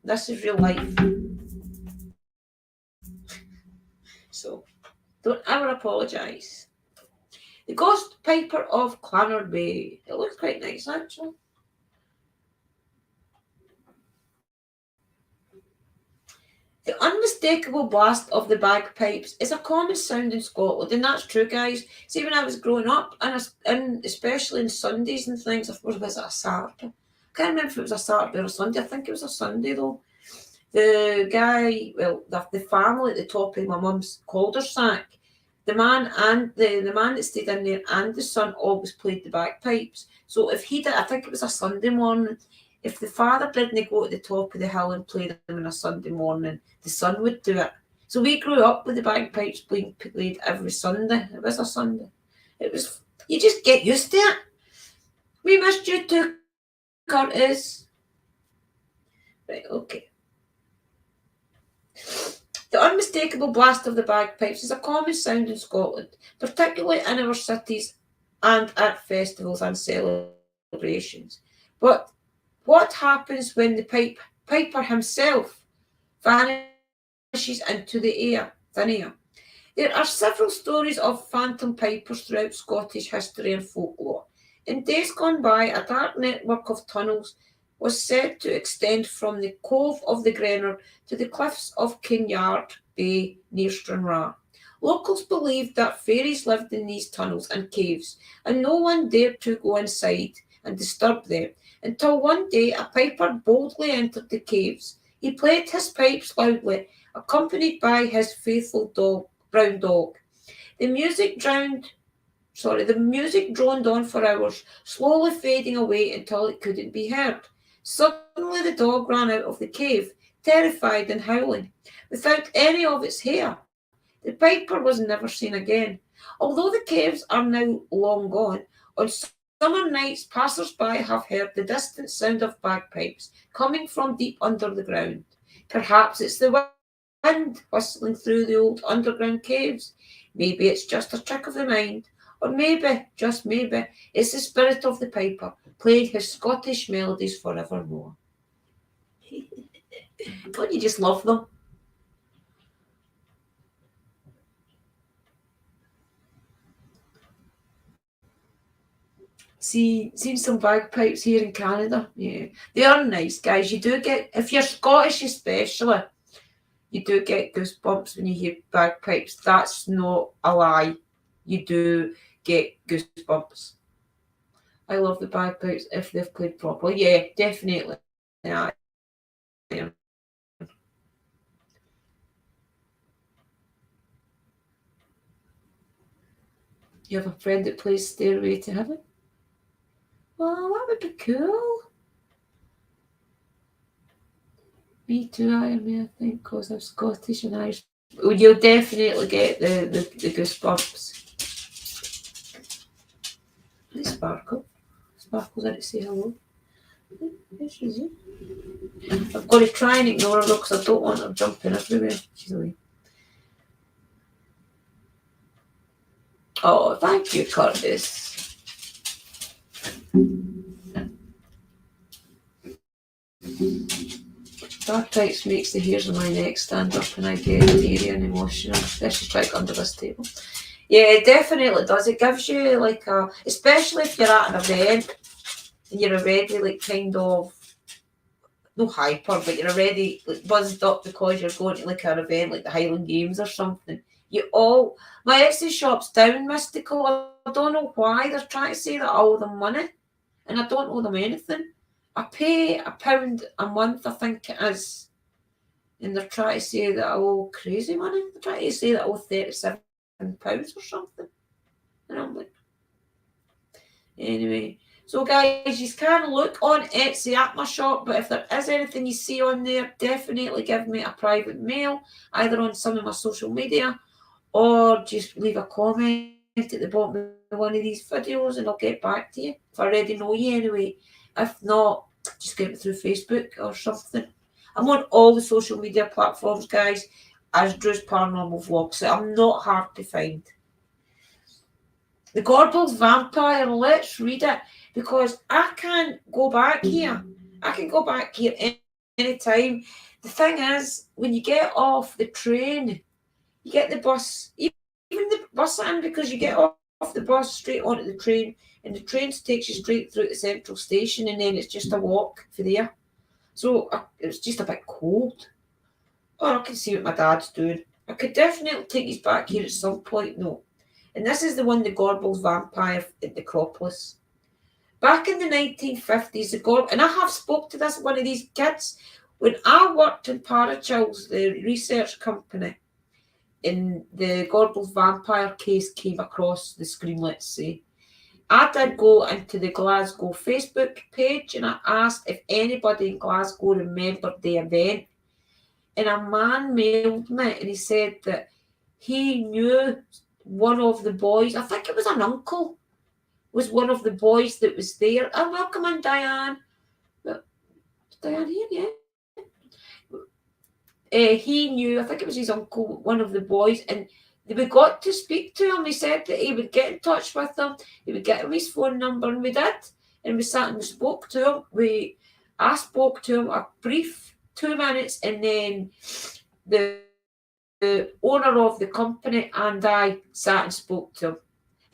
This is real life. So don't ever apologise. The Ghost Piper of Clanard Bay. It looks quite nice, actually. The unmistakable blast of the bagpipes is a common sound in Scotland, and that's true, guys. See, when I was growing up, and especially on Sundays and things, I suppose, was it a Saturday? I can't remember if it was a Saturday or a Sunday. I think it was a Sunday, though. The guy, well, the family at the top of my mum's cul-de-sac, the man and the man that stayed in there and the son always played the bagpipes. So if he did, I think it was a Sunday morning, if the father didn't go to the top of the hill and play them on a Sunday morning, the son would do it. So we grew up with the bagpipes being played every Sunday. It was a Sunday. You just get used to it. We missed you too, Curtis. Right, okay. The unmistakable blast of the bagpipes is a common sound in Scotland, particularly in our cities and at festivals and celebrations. But what happens when the piper himself vanishes into thin air? There are several stories of phantom pipers throughout Scottish history and folklore. In days gone by, a dark network of tunnels was said to extend from the Cove of the Grenard to the cliffs of Kinyard Bay near Stranraer. Locals believed that fairies lived in these tunnels and caves, and no one dared to go inside and disturb them, until one day a piper boldly entered the caves. He played his pipes loudly, accompanied by his faithful brown dog. The music droned on for hours, slowly fading away until it couldn't be heard. Suddenly the dog ran out of the cave, terrified and howling. Without any of its hair, the piper was never seen again. Although the caves are now long gone, on summer nights passers-by have heard the distant sound of bagpipes coming from deep under the ground. Perhaps it's the wind whistling through the old underground caves. Maybe it's just a trick of the mind. Or maybe, just maybe, it's the spirit of the piper, playing his Scottish melodies forevermore. Don't you just love them? Seen some bagpipes here in Canada. Yeah, they are nice, guys. You do get, if you're Scottish especially, you do get goosebumps when you hear bagpipes. That's not a lie. You do get goosebumps. I love the bagpipes if they've played properly. Yeah, definitely. Yeah. You have a friend that plays Stairway to Heaven? Well, that would be cool. Me too, I think, because I'm Scottish and Irish. Well, you'll definitely get the goosebumps. Hey, Sparkle. Sparkle's in to say hello. There she is. I've got to try and ignore her because I don't want her jumping everywhere. She's away. Oh, thank you, Curtis. Bagpipes makes the hairs on my neck stand up and I get eerie and emotional, especially strike under this table. Yeah, it definitely does. It gives you like especially if you're at an event and you're already like kind of, no hyper, but you're already like buzzed up because you're going to like an event like the Highland Games or something. My Etsy shop's down, Mystical. I don't know why. They're trying to say that I owe them money and I don't owe them anything. I pay £1 a month, I think it is. And they're trying to say that I owe crazy money. They're trying to say that I owe £37 or something. And I'm like, anyway. So guys, you can look on Etsy at my shop, but if there is anything you see on there, definitely give me a private mail, either on some of my social media, or just leave a comment at the bottom of one of these videos and I'll get back to you. If I already know you anyway. If not, just get me through Facebook or something. I'm on all the social media platforms, guys. as Drew's paranormal vlog, so I'm not hard to find. The Gorbals Vampire, let's read it, because I can't go back here. I can go back here any time. The thing is, when you get off the train, you get the bus, even the bus in, because you get off the bus straight onto the train, and the train takes you straight through to Central Station, and then it's just a walk for there. So it was just a bit cold. Oh, I can see what my dad's doing. I could definitely take his back here at some point, though. And this is the one, the Gorbals Vampire at the Acropolis. Back in the 1950s, and I have spoke to this one of these kids when I worked in Parachills, the research company, and the Gorbals Vampire case came across the screen, let's say. I did go into the Glasgow Facebook page and I asked if anybody in Glasgow remembered the event. And a man mailed me and he said that he knew one of the boys, I think it was an uncle, was one of the boys that was there. Oh, welcome in, Diane. Diane here, yeah. He knew, I think it was his uncle, one of the boys, and we got to speak to him. He said that he would get in touch with him, he would get him his phone number, and we did. And we sat and we spoke to him. I spoke to him a brief 2 minutes, and then the owner of the company and I sat and spoke to him.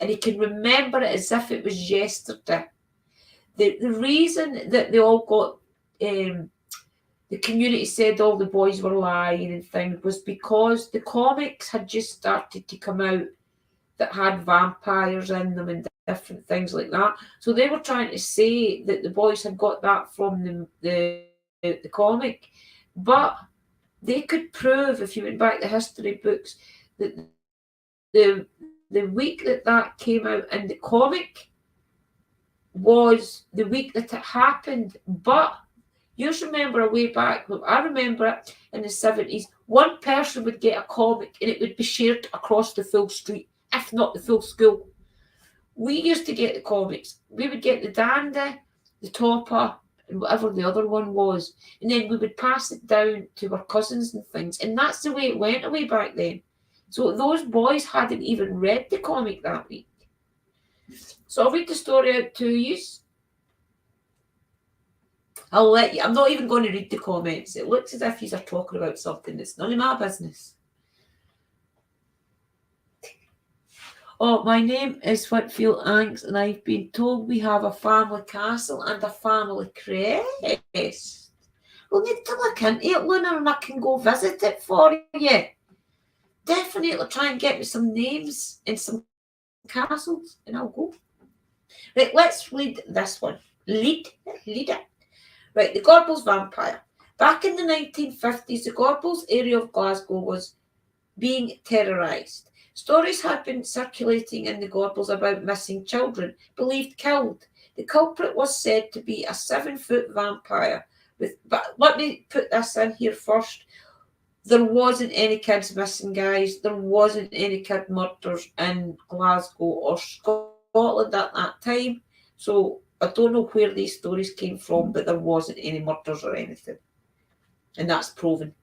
And he can remember it as if it was yesterday. The reason that they all got, the community said all the boys were lying and things, was because the comics had just started to come out that had vampires in them and different things like that. So they were trying to say that the boys had got that from the comic. But they could prove, if you went back to history books, that the week that came out in the comic was the week that it happened. But you remember a way back, I remember it in the 70s, one person would get a comic and it would be shared across the full street, if not the full school. We used to get the comics. We would get the Dandy, the Topper, and whatever the other one was. And then we would pass it down to our cousins and things. And that's the way it went away back then. So those boys hadn't even read the comic that week. So I'll read the story out to you. I'll let you. I'm not even going to read the comments. It looks as if you are talking about something that's none of my business. Oh, my name is Whitfield Anks, and I've been told we have a family castle and a family crest. We'll need to look into it, Luna, and I can go visit it for you. Definitely try and get me some names and some castles, and I'll go. Right, let's read this one. Lead it. Right, the Gorbals Vampire. Back in the 1950s, the Gorbals area of Glasgow was being terrorised. Stories had been circulating in the Gorbals about missing children, believed killed. The culprit was said to be a 7-foot vampire. But let me put this in here first. There wasn't any kids missing, guys. There wasn't any kid murders in Glasgow or Scotland at that time. So I don't know where these stories came from, but there wasn't any murders or anything. And that's proven.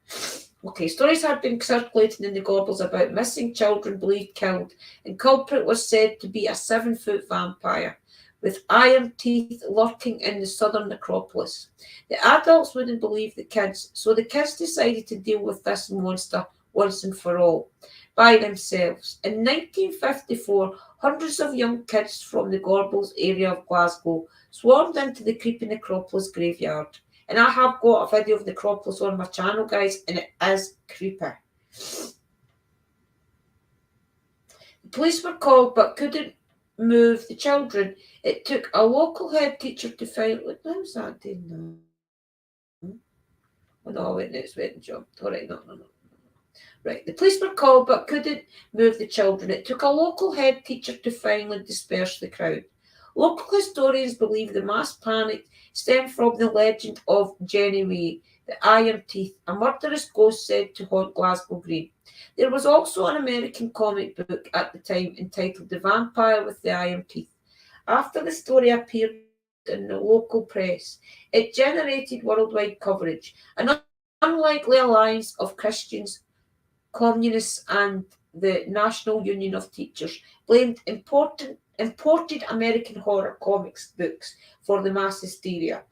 Okay, stories had been circulating in the Gorbals about missing children believed killed, and culprit was said to be a 7-foot vampire with iron teeth lurking in the southern necropolis. The adults wouldn't believe the kids, so the kids decided to deal with this monster once and for all by themselves. In 1954, hundreds of young kids from the Gorbals area of Glasgow swarmed into the creepy necropolis graveyard. And I have got a video of the necropolis on my channel, guys, and it is creepy. The police were called but couldn't move the children. It took a local head teacher to find... How's that doing now? Oh, no, it's waiting job. All right, no. Right, the police were called but couldn't move the children. It took a local head teacher to finally disperse the crowd. Local historians believe the mass panic stemmed from the legend of Jenny Way, the Iron Teeth, a murderous ghost said to haunt Glasgow Green. There was also an American comic book at the time entitled The Vampire with the Iron Teeth. After the story appeared in the local press, it generated worldwide coverage. An unlikely alliance of Christians communists and the National Union of Teachers blamed imported American horror comics books for the mass hysteria.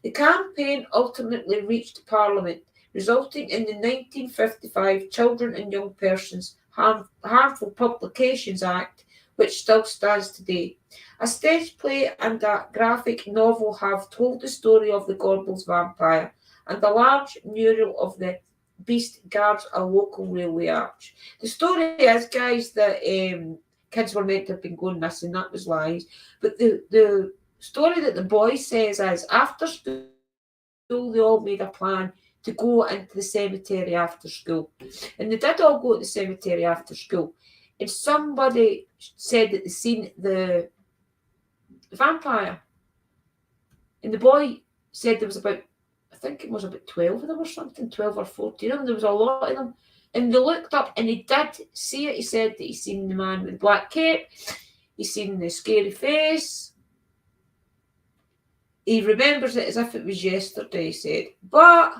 The campaign ultimately reached Parliament, resulting in the 1955 Children and Young Persons Harmful Publications Act, which still stands today. A stage play and a graphic novel have told the story of the Gorbals vampire, and a large mural of the beast guards a local railway arch. The story is, guys, that kids were meant to have been going missing. That was lies. But the story that the boy says is, after school, they all made a plan to go into the cemetery after school. And they did all go to the cemetery after school. And somebody said that they seen the vampire. And the boy said there was about, I think it was about 12 of them or something, 12 or 14 of them. There was a lot of them. And they looked up and he did see it. He said that he seen the man with the black cape. He seen the scary face. He remembers it as if it was yesterday, he said. But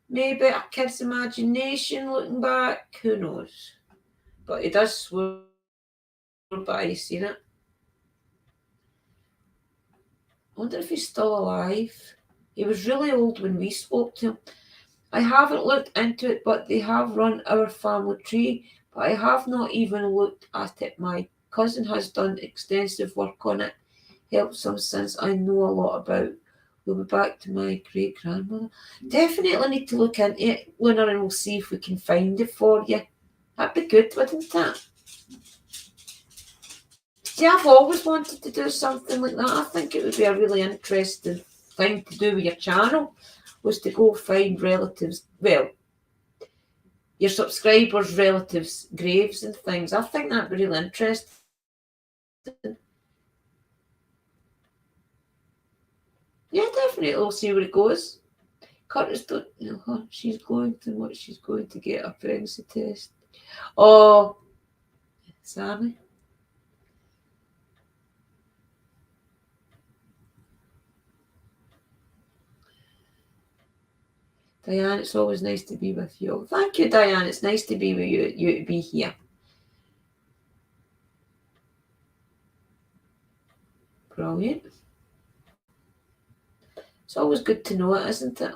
maybe a kid's imagination looking back, who knows? But he does swear by he's seen it. I wonder if he's still alive. He was really old when we spoke to him. I haven't looked into it, but they have run our family tree, but I have not even looked at it. My cousin has done extensive work on it. Helps him since I know a lot about. We'll be back to my great-grandmother. Definitely need to look into it, Luna, and we'll see if we can find it for you. That'd be good, wouldn't it? See, I've always wanted to do something like that. I think it would be a really interesting thing to do with your channel, was to go find relatives, well, your subscribers' relatives' graves and things. I think that'd be really interesting. Yeah, definitely. We'll see where it goes. Curtis, don't you know, she's going to get a pregnancy test. Oh, Sammy. Diane, it's always nice to be with you. Thank you, Diane. It's nice to be with you to be here. Brilliant. It's always good to know it, isn't it?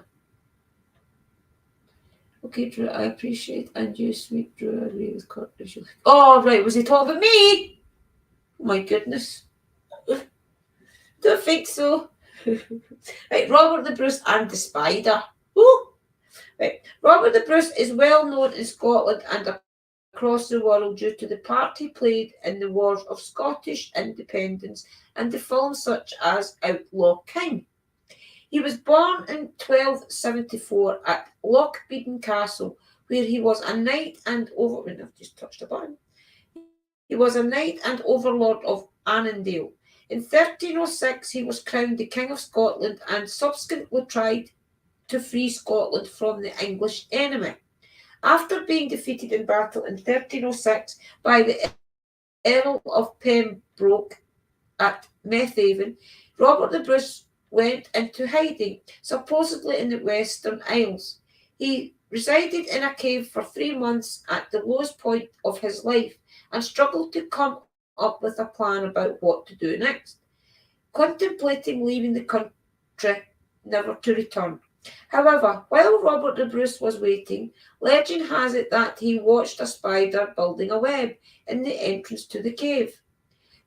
Okay, Drew, I appreciate, and you, sweet Drew, I agree with Curtis. Oh, right, was he talking about me? Oh, my goodness. Don't think so. Right, Robert the Bruce and the Spider. Ooh. Right. Robert the Bruce is well known in Scotland and across the world due to the part he played in the wars of Scottish independence and the films such as Outlaw King. He was born in 1274 at Lochbeden Castle, where he was a knight and I've just touched a button. He was a knight and overlord of Annandale. In 1306, he was crowned the King of Scotland and subsequently tried to free Scotland from the English enemy. After being defeated in battle in 1306 by the Earl of Pembroke at Methaven, Robert the Bruce went into hiding, supposedly in the Western Isles. He resided in a cave for 3 months at the lowest point of his life and struggled to come up with a plan about what to do next, contemplating leaving the country never to return. However, while Robert the Bruce was waiting, legend has it that he watched a spider building a web in the entrance to the cave.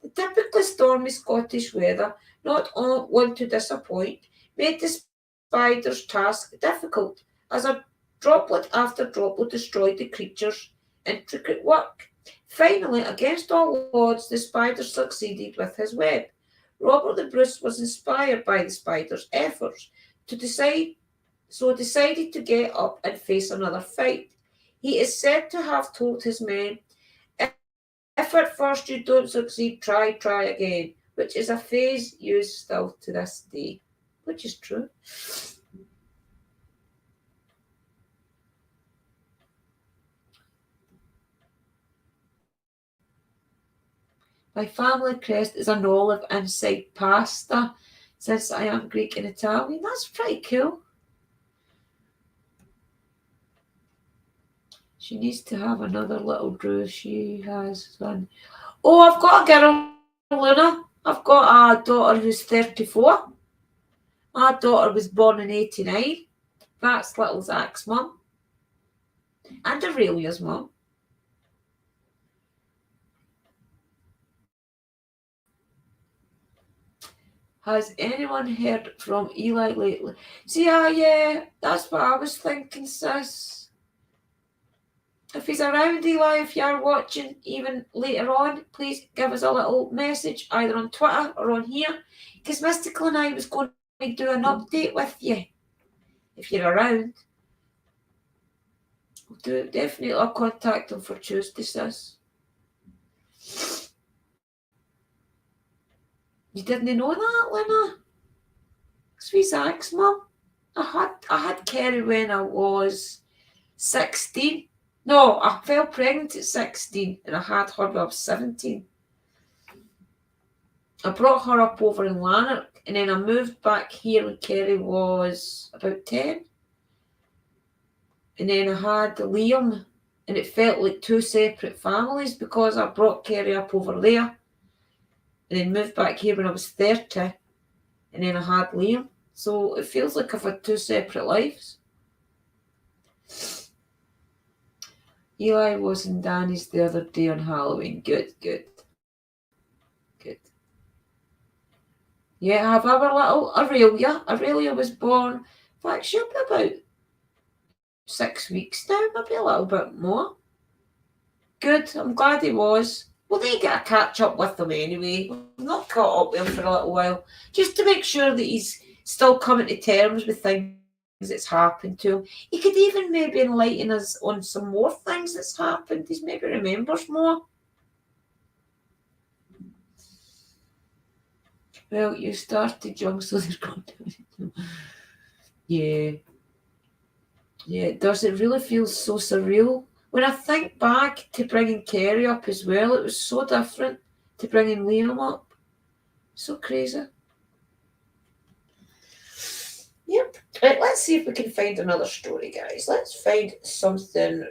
The typically stormy Scottish weather, not one to disappoint, made the spider's task difficult, as a droplet after droplet destroyed the creature's intricate work. Finally, against all odds, the spider succeeded with his web. Robert the Bruce was inspired by the spider's efforts decided to get up and face another fight. He is said to have told his men, if at first you don't succeed, try again, which is a phrase used still to this day, which is true. My family crest is an olive inside pasta, since I am Greek and Italian. That's pretty cool. She needs to have another little Drew. She has one. Oh, I've got a girl, Luna. I've got a daughter who's 34. My daughter was born in 89. That's little Zach's mum. And Aurelia's mum. Has anyone heard from Eli lately? See, yeah, that's what I was thinking, sis. If he's around, Eli, if you're watching even later on, please give us a little message either on Twitter or on here. Because Mystical and I was going to do an update with you. If you're around, we'll do it. Definitely I'll contact him for Tuesday, sis. You didn't know that, Lena? Sweet Zach's mum. I had Kerry when I was 16. No, I fell pregnant at 16 and I had her when I was 17. I brought her up over in Lanark and then I moved back here when Kerry was about 10. And then I had Liam and it felt like two separate families because I brought Kerry up over there and then moved back here when I was 30 and then I had Liam. So it feels like I've had two separate lives. Eli was in Danny's the other day on Halloween. Good. Yeah, I have our little Aurelia. Aurelia was born, in fact, she'll be about 6 weeks now, maybe a little bit more. Good, I'm glad he was. Well, they get a catch up with them anyway. We've not caught up with him for a little while, just to make sure that he's still coming to terms with things that's happened to him. He could even maybe enlighten us on some more things that's happened. He maybe remembers more. Well, you started young, so there's going to be... Yeah, does it really feel so surreal? When I think back to bringing Kerry up as well, it was so different to bringing Liam up. So crazy. Yep. Right, let's see if we can find another story, guys. Let's find something.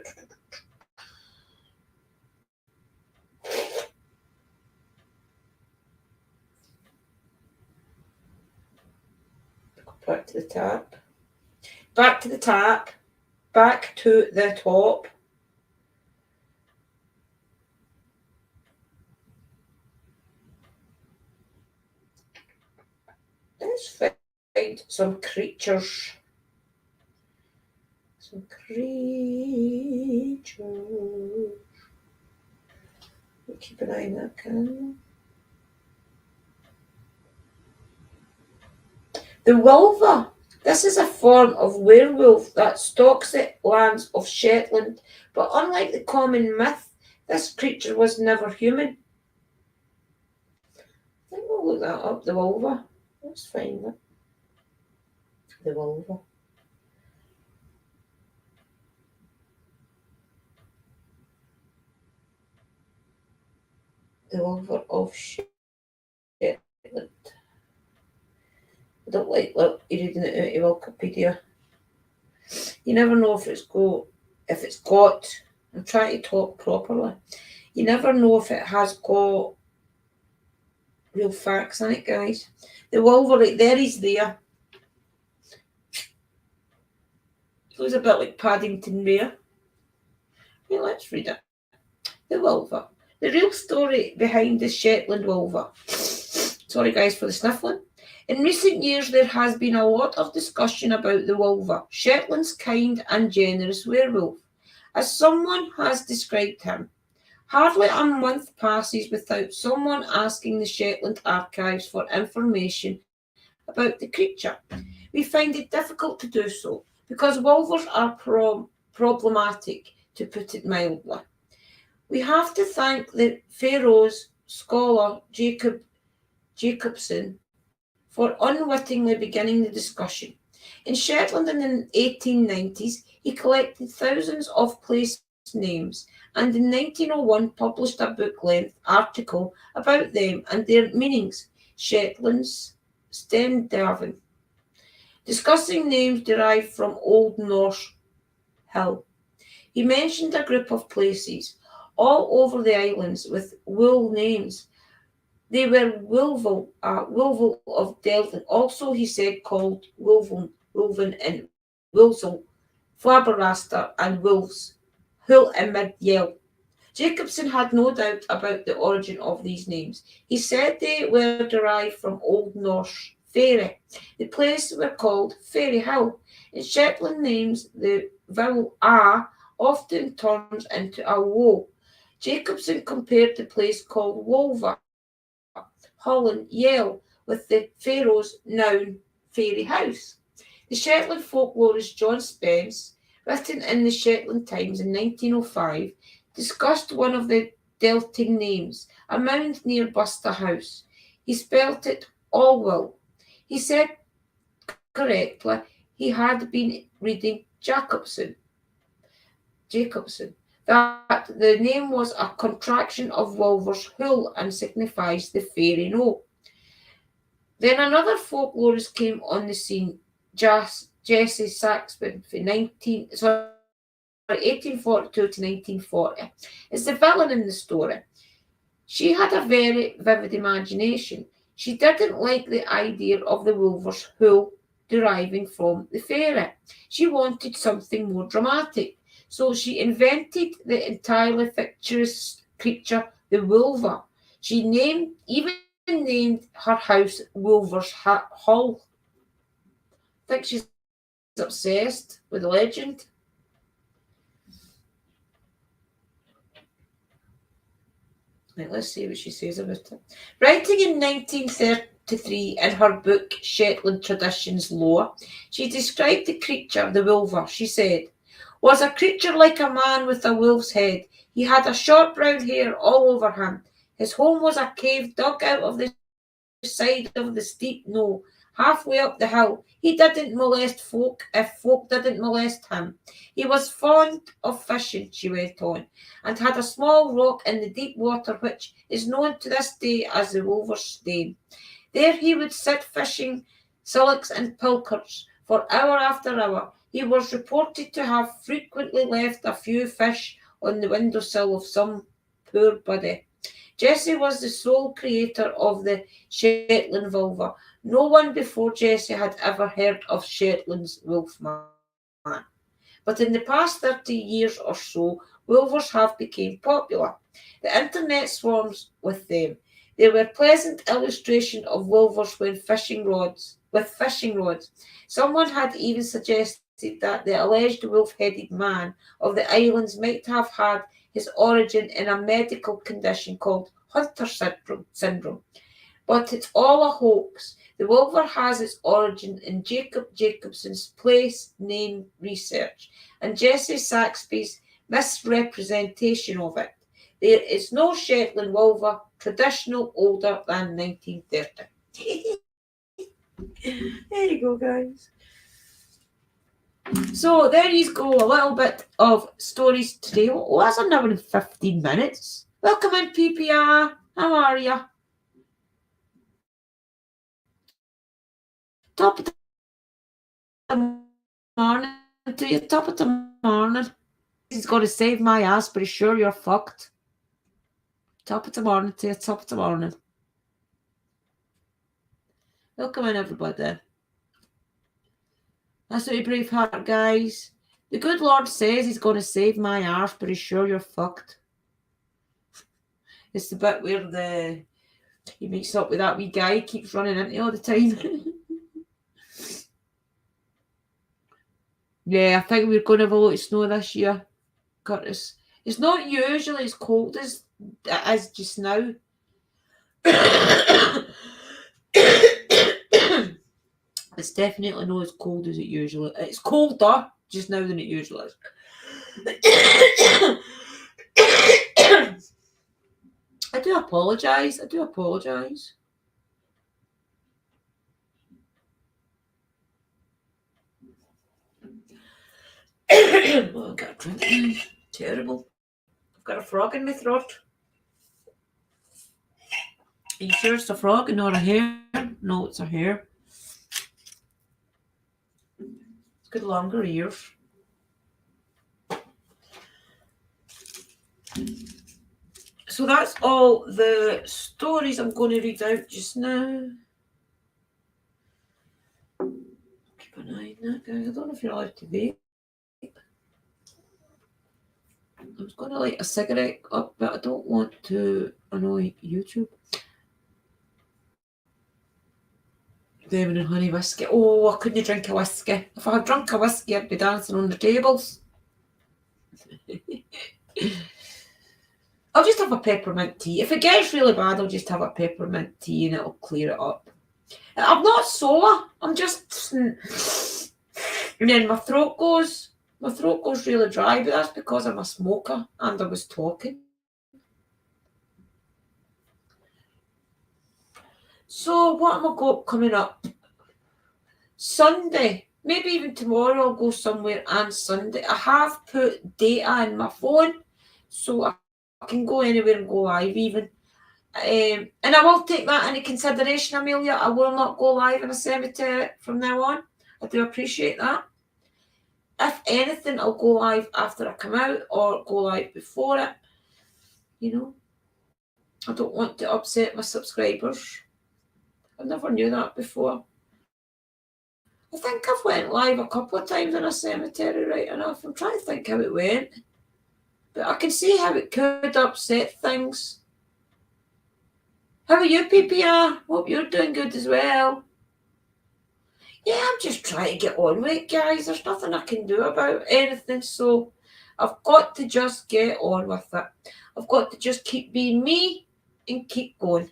Back to the tap. Back to the tap. Back to the top. Let's find some creatures. Some creatures. We'll keep an eye on that camera. The Wulva. This is a form of werewolf that stalks the lands of Shetland, but unlike the common myth, this creature was never human. I think we'll look that up, the Wulva. Let's find it. The Wulva. The Wulva of Shetland. I don't like reading it out of Wikipedia. You never know if it's got. I'm trying to talk properly. You never know if it has got real facts in it, guys. The Wulva right there, he's there. He looks a bit like Paddington Bear. Okay, let's read it. The Wulva. The real story behind the Shetland Wulva. Sorry, guys, for the sniffling. In recent years, there has been a lot of discussion about the Wulva, Shetland's kind and generous werewolf. As someone has described him, hardly a month passes without someone asking the Shetland archives for information about the creature. We find it difficult to do so because Wulvers are problematic, to put it mildly. We have to thank the Faroes scholar Jacobson for unwittingly beginning the discussion. In Shetland in the 1890s, he collected thousands of place names and in 1901 published a book-length article about them and their meanings, Shetland's Stendaven, discussing names derived from Old Norse hill. He mentioned a group of places all over the islands with wool names. They were Woolville of Delvin. Also, he said, called Woolven and Woolsel, Flabbergaster and Wolves, Hull and Mid-Yell. Jacobson had no doubt about the origin of these names. He said they were derived from Old Norse fairy. The place were called Fairy Hill. In Shetland names, the vowel A often turns into a wo. Jacobson compared the place called Wolva, Holland, Yale, with the Pharaoh's noun fairy house. The Shetland folklorist John Spence, written in the Shetland Times in 1905, discussed one of the Delting names, a mound near Buster House. He spelt it Allwell. He said correctly he had been reading Jacobson, that the name was a contraction of Wolver's Hull and signifies the fairy no. Then another folklorist came on the scene, Jessie Saxby, from 1842 to 1940, is the villain in the story. She had a very vivid imagination. She didn't like the idea of the wolver's hull deriving from the fairy. She wanted something more dramatic, so she invented the entirely fictitious creature, the Wolver. She even named her house Wolver's Hall. I think she's obsessed with the legend. Right, let's see what she says about it. Writing in 1933 in her book Shetland Traditions Lore, she described the creature, the wolver, she said, was a creature like a man with a wolf's head. He had a short brown hair all over him. His home was a cave dug out of the side of the steep knoll, halfway up the hill. He didn't molest folk if folk didn't molest him. He was fond of fishing, she went on, and had a small rock in the deep water which is known to this day as the Wolver's Dam. There he would sit fishing silks and pilchards for hour after hour. He was reported to have frequently left a few fish on the windowsill of some poor body. Jessie was the sole creator of the Shetland vulva. No one before Jessie had ever heard of Shetland's wolfman. But in the past 30 years or so, wolvers have become popular. The internet swarms with them. They were pleasant illustration of wolvers with fishing rods. Someone had even suggested that the alleged wolf-headed man of the islands might have had his origin in a medical condition called Hunter syndrome. But it's all a hoax. The wolver has its origin in Jacob Jacobson's place name research and Jessie Saxby's misrepresentation of it. There is no Shetland wolver traditional older than 1930. There you go, guys. So there you go, a little bit of stories today. Oh, that's an hour and 15 minutes. Welcome in, PPR. How are you? Top of the morning to you. Top of the morning. He's going to save my ass, but he's sure you're fucked. Top of the morning to you. Top of the morning. Welcome in, everybody. That's what you Braveheart, guys. The good Lord says he's going to save my arse, but he's sure you're fucked. It's the bit where he meets up with that wee guy he keeps running into all the time. Yeah, I think we're going to have a lot of snow this year, Curtis. It's not usually as cold as it is just now. It's definitely not as cold as it usually is. It's colder just now than it usually is. I do apologise. Oh, I've got a drink now. Terrible. I've got a frog in my throat. Are you sure it's a frog and not a hare? No, it's a hare. It's got longer ears. So that's all the stories I'm going to read out just now. Keep an eye on that, guys. I don't know if you're allowed to vape. I was going to light a cigarette up, but I don't want to annoy YouTube. Lemon and honey whiskey. Oh, I couldn't drink a whiskey. If I had drunk a whiskey, I'd be dancing on the tables. I'll just have a peppermint tea. If it gets really bad, I'll just have a peppermint tea and it'll clear it up. I'm not sore. I'm just... And then my throat goes really dry, but that's because I'm a smoker and I was talking. So what am I got coming up? Sunday. Maybe even tomorrow I'll go somewhere and Sunday. I have put data in my phone so I can go anywhere and go live even. And I will take that into consideration, Amelia. I will not go live in a cemetery from now on. I do appreciate that. If anything, I'll go live after I come out or go live before it. You know, I don't want to upset my subscribers. I never knew that before. I think I've went live a couple of times in a cemetery, right enough. I'm trying to think how it went. But I can see how it could upset things. How are you, PPR? Hope you're doing good as well. Yeah, I'm just trying to get on with it, guys. There's nothing I can do about anything, so I've got to just get on with it. I've got to just keep being me and keep going.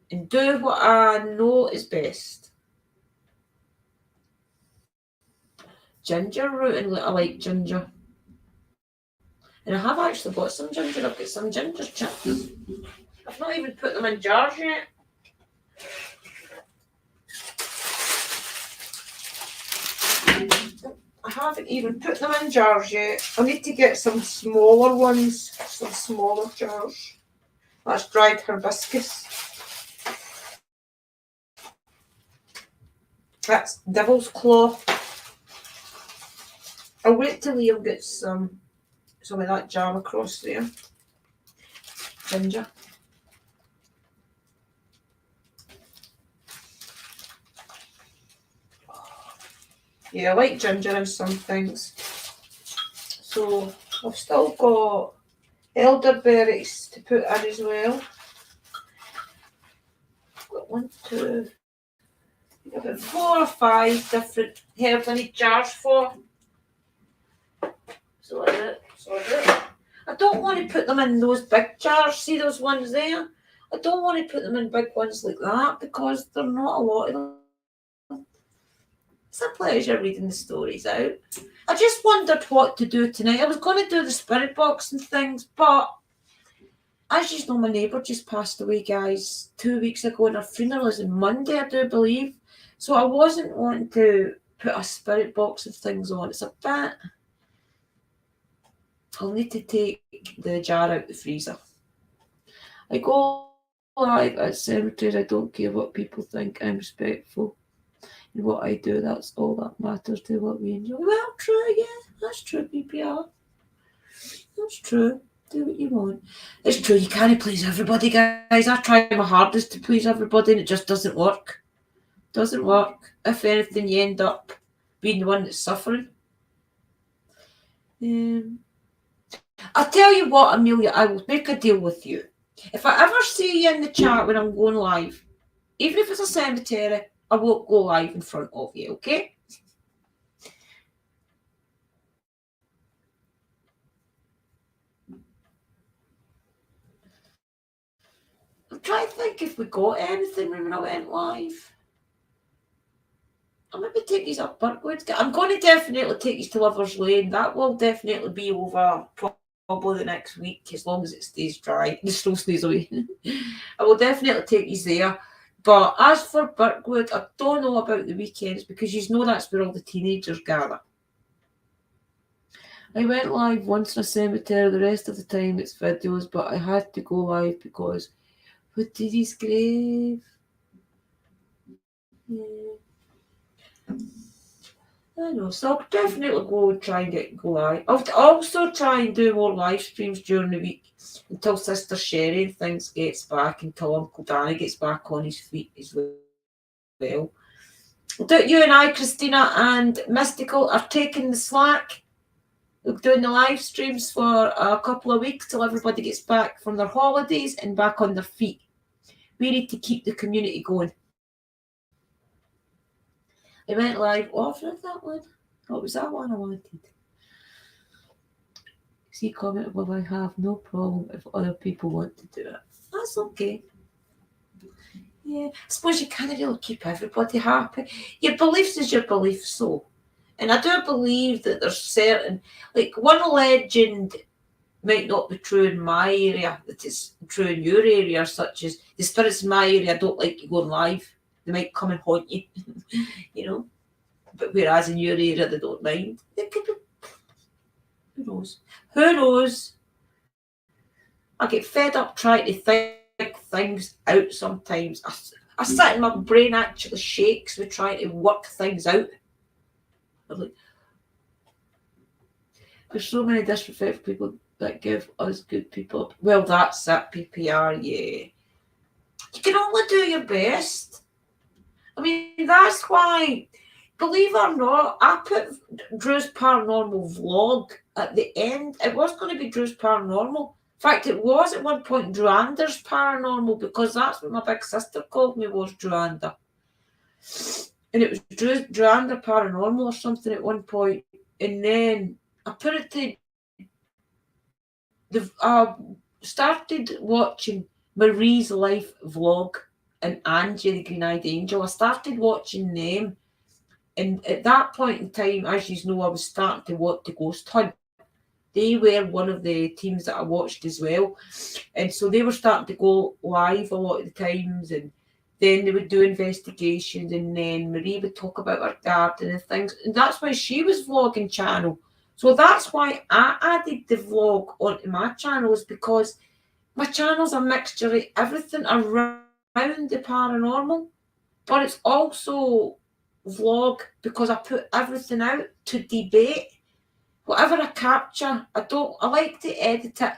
And do what I know is best. Ginger root, and I like ginger. And I have actually got some ginger. I've got some ginger chips. I've not even put them in jars yet. I haven't even put them in jars yet. I need to get some smaller ones, some smaller jars. That's dried hibiscus. That's devil's claw. I'll wait till Liam gets some of that jam across there. Ginger. Yeah, I like ginger in some things. So I've still got elderberries to put in as well. I've got 1, 2, about 4 or 5 different herbs I need jars for. So I do. I don't want to put them in those big jars. See those ones there? I don't want to put them in big ones like that because they're not a lot of them. It's a pleasure reading the stories out. I just wondered what to do tonight. I was going to do the spirit box and things, but as you know, my neighbour just passed away, guys, 2 weeks ago, and her funeral is on Monday, I do believe. So I wasn't wanting to put a spirit box and things on. It's a bit... I'll need to take the jar out the freezer. I go live at cemeteries. I don't care what people think. I'm respectful. And what I do, that's all that matters to what we enjoy. Well, true, yeah. That's true, PPR. That's true. Do what you want. It's true, you can't please everybody, guys. I try my hardest to please everybody and it just doesn't work. Doesn't work. If anything, you end up being the one that's suffering. I'll tell you what, Amelia, I will make a deal with you. If I ever see you in the chat when I'm going live, even if it's a cemetery, I won't go live in front of you, okay? I'm trying to think if we got anything when I went live. I'll maybe take these up Burkwood. I'm going to definitely take these to Lover's Lane. That will definitely be over probably the next week, as long as it stays dry. The snow stays away. I will definitely take these there. But as for Burkwood, I don't know about the weekends because you know that's where all the teenagers gather. I went live once in a cemetery. The rest of the time it's videos, but I had to go live because with Diddy's grave. Yeah. I know, so I'll definitely go and try and go live. I'll also try and do more live streams during the week until Sister Sherry and things gets back, until Uncle Danny gets back on his feet as well. Do you and I, Christina and Mystical, are taking the slack. We're doing the live streams for a couple of weeks till everybody gets back from their holidays and back on their feet. We need to keep the community going. I went live. Oh, I've read that one. What was that one I wanted? See, comment above. I have no problem if other people want to do it. That's okay. Yeah, I suppose you can't really keep everybody happy. Your beliefs is your belief, so. And I do believe that there's certain, like one legend might not be true in my area, that is true in your area, such as the spirits in my area don't like you going live. They might come and haunt you, you know. But whereas in your area they don't mind. It could be, who knows? Who knows? I get fed up trying to think things out sometimes. I sit and my brain actually shakes with trying to work things out. I'm like, there's so many disrespectful people that give us good people. Well, that's it, PPR, yeah. You can only do your best. I mean, that's why, believe it or not, I put Drew's Paranormal vlog at the end. It was going to be Drew's Paranormal. In fact, it was at one point Drew Anders Paranormal, because that's what my big sister called me, was Drew Ander. And it was Drew Ander Paranormal or something at one point. And then I put it to started watching Marie's Life vlog and Angie the Green-Eyed Angel. I started watching them, and at that point in time, as you know, I was starting to watch the Ghost Hunt. They were one of the teams that I watched as well, and so they were starting to go live a lot of the times, and then they would do investigations, and then Marie would talk about her garden and things, and that's why she was vlogging channel. So that's why I added the vlog onto my channel, is because my channel's a mixture of everything around the paranormal, but it's also vlog because I put everything out to debate. Whatever I capture, I like to edit it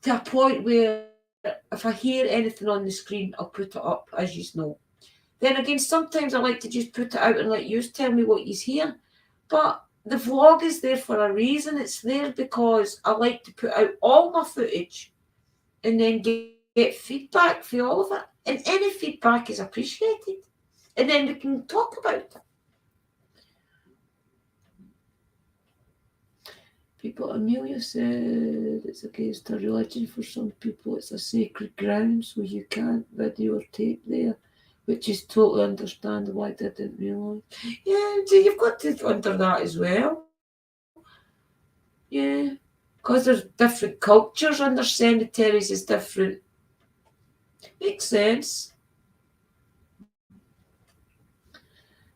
to a point where if I hear anything on the screen, I'll put it up, as you know. Then again, sometimes I like to just put it out and let you tell me what you hear. But the vlog is there for a reason. It's there because I like to put out all my footage and then get feedback for all of it. And any feedback is appreciated. And then we can talk about it. People, Amelia said it's against a religion. For some people, it's a sacred ground, so you can't video or tape there, which is totally understandable. I didn't realise. Yeah, so you've got to under that as well. Yeah, because there's different cultures under cemeteries is different. Makes sense.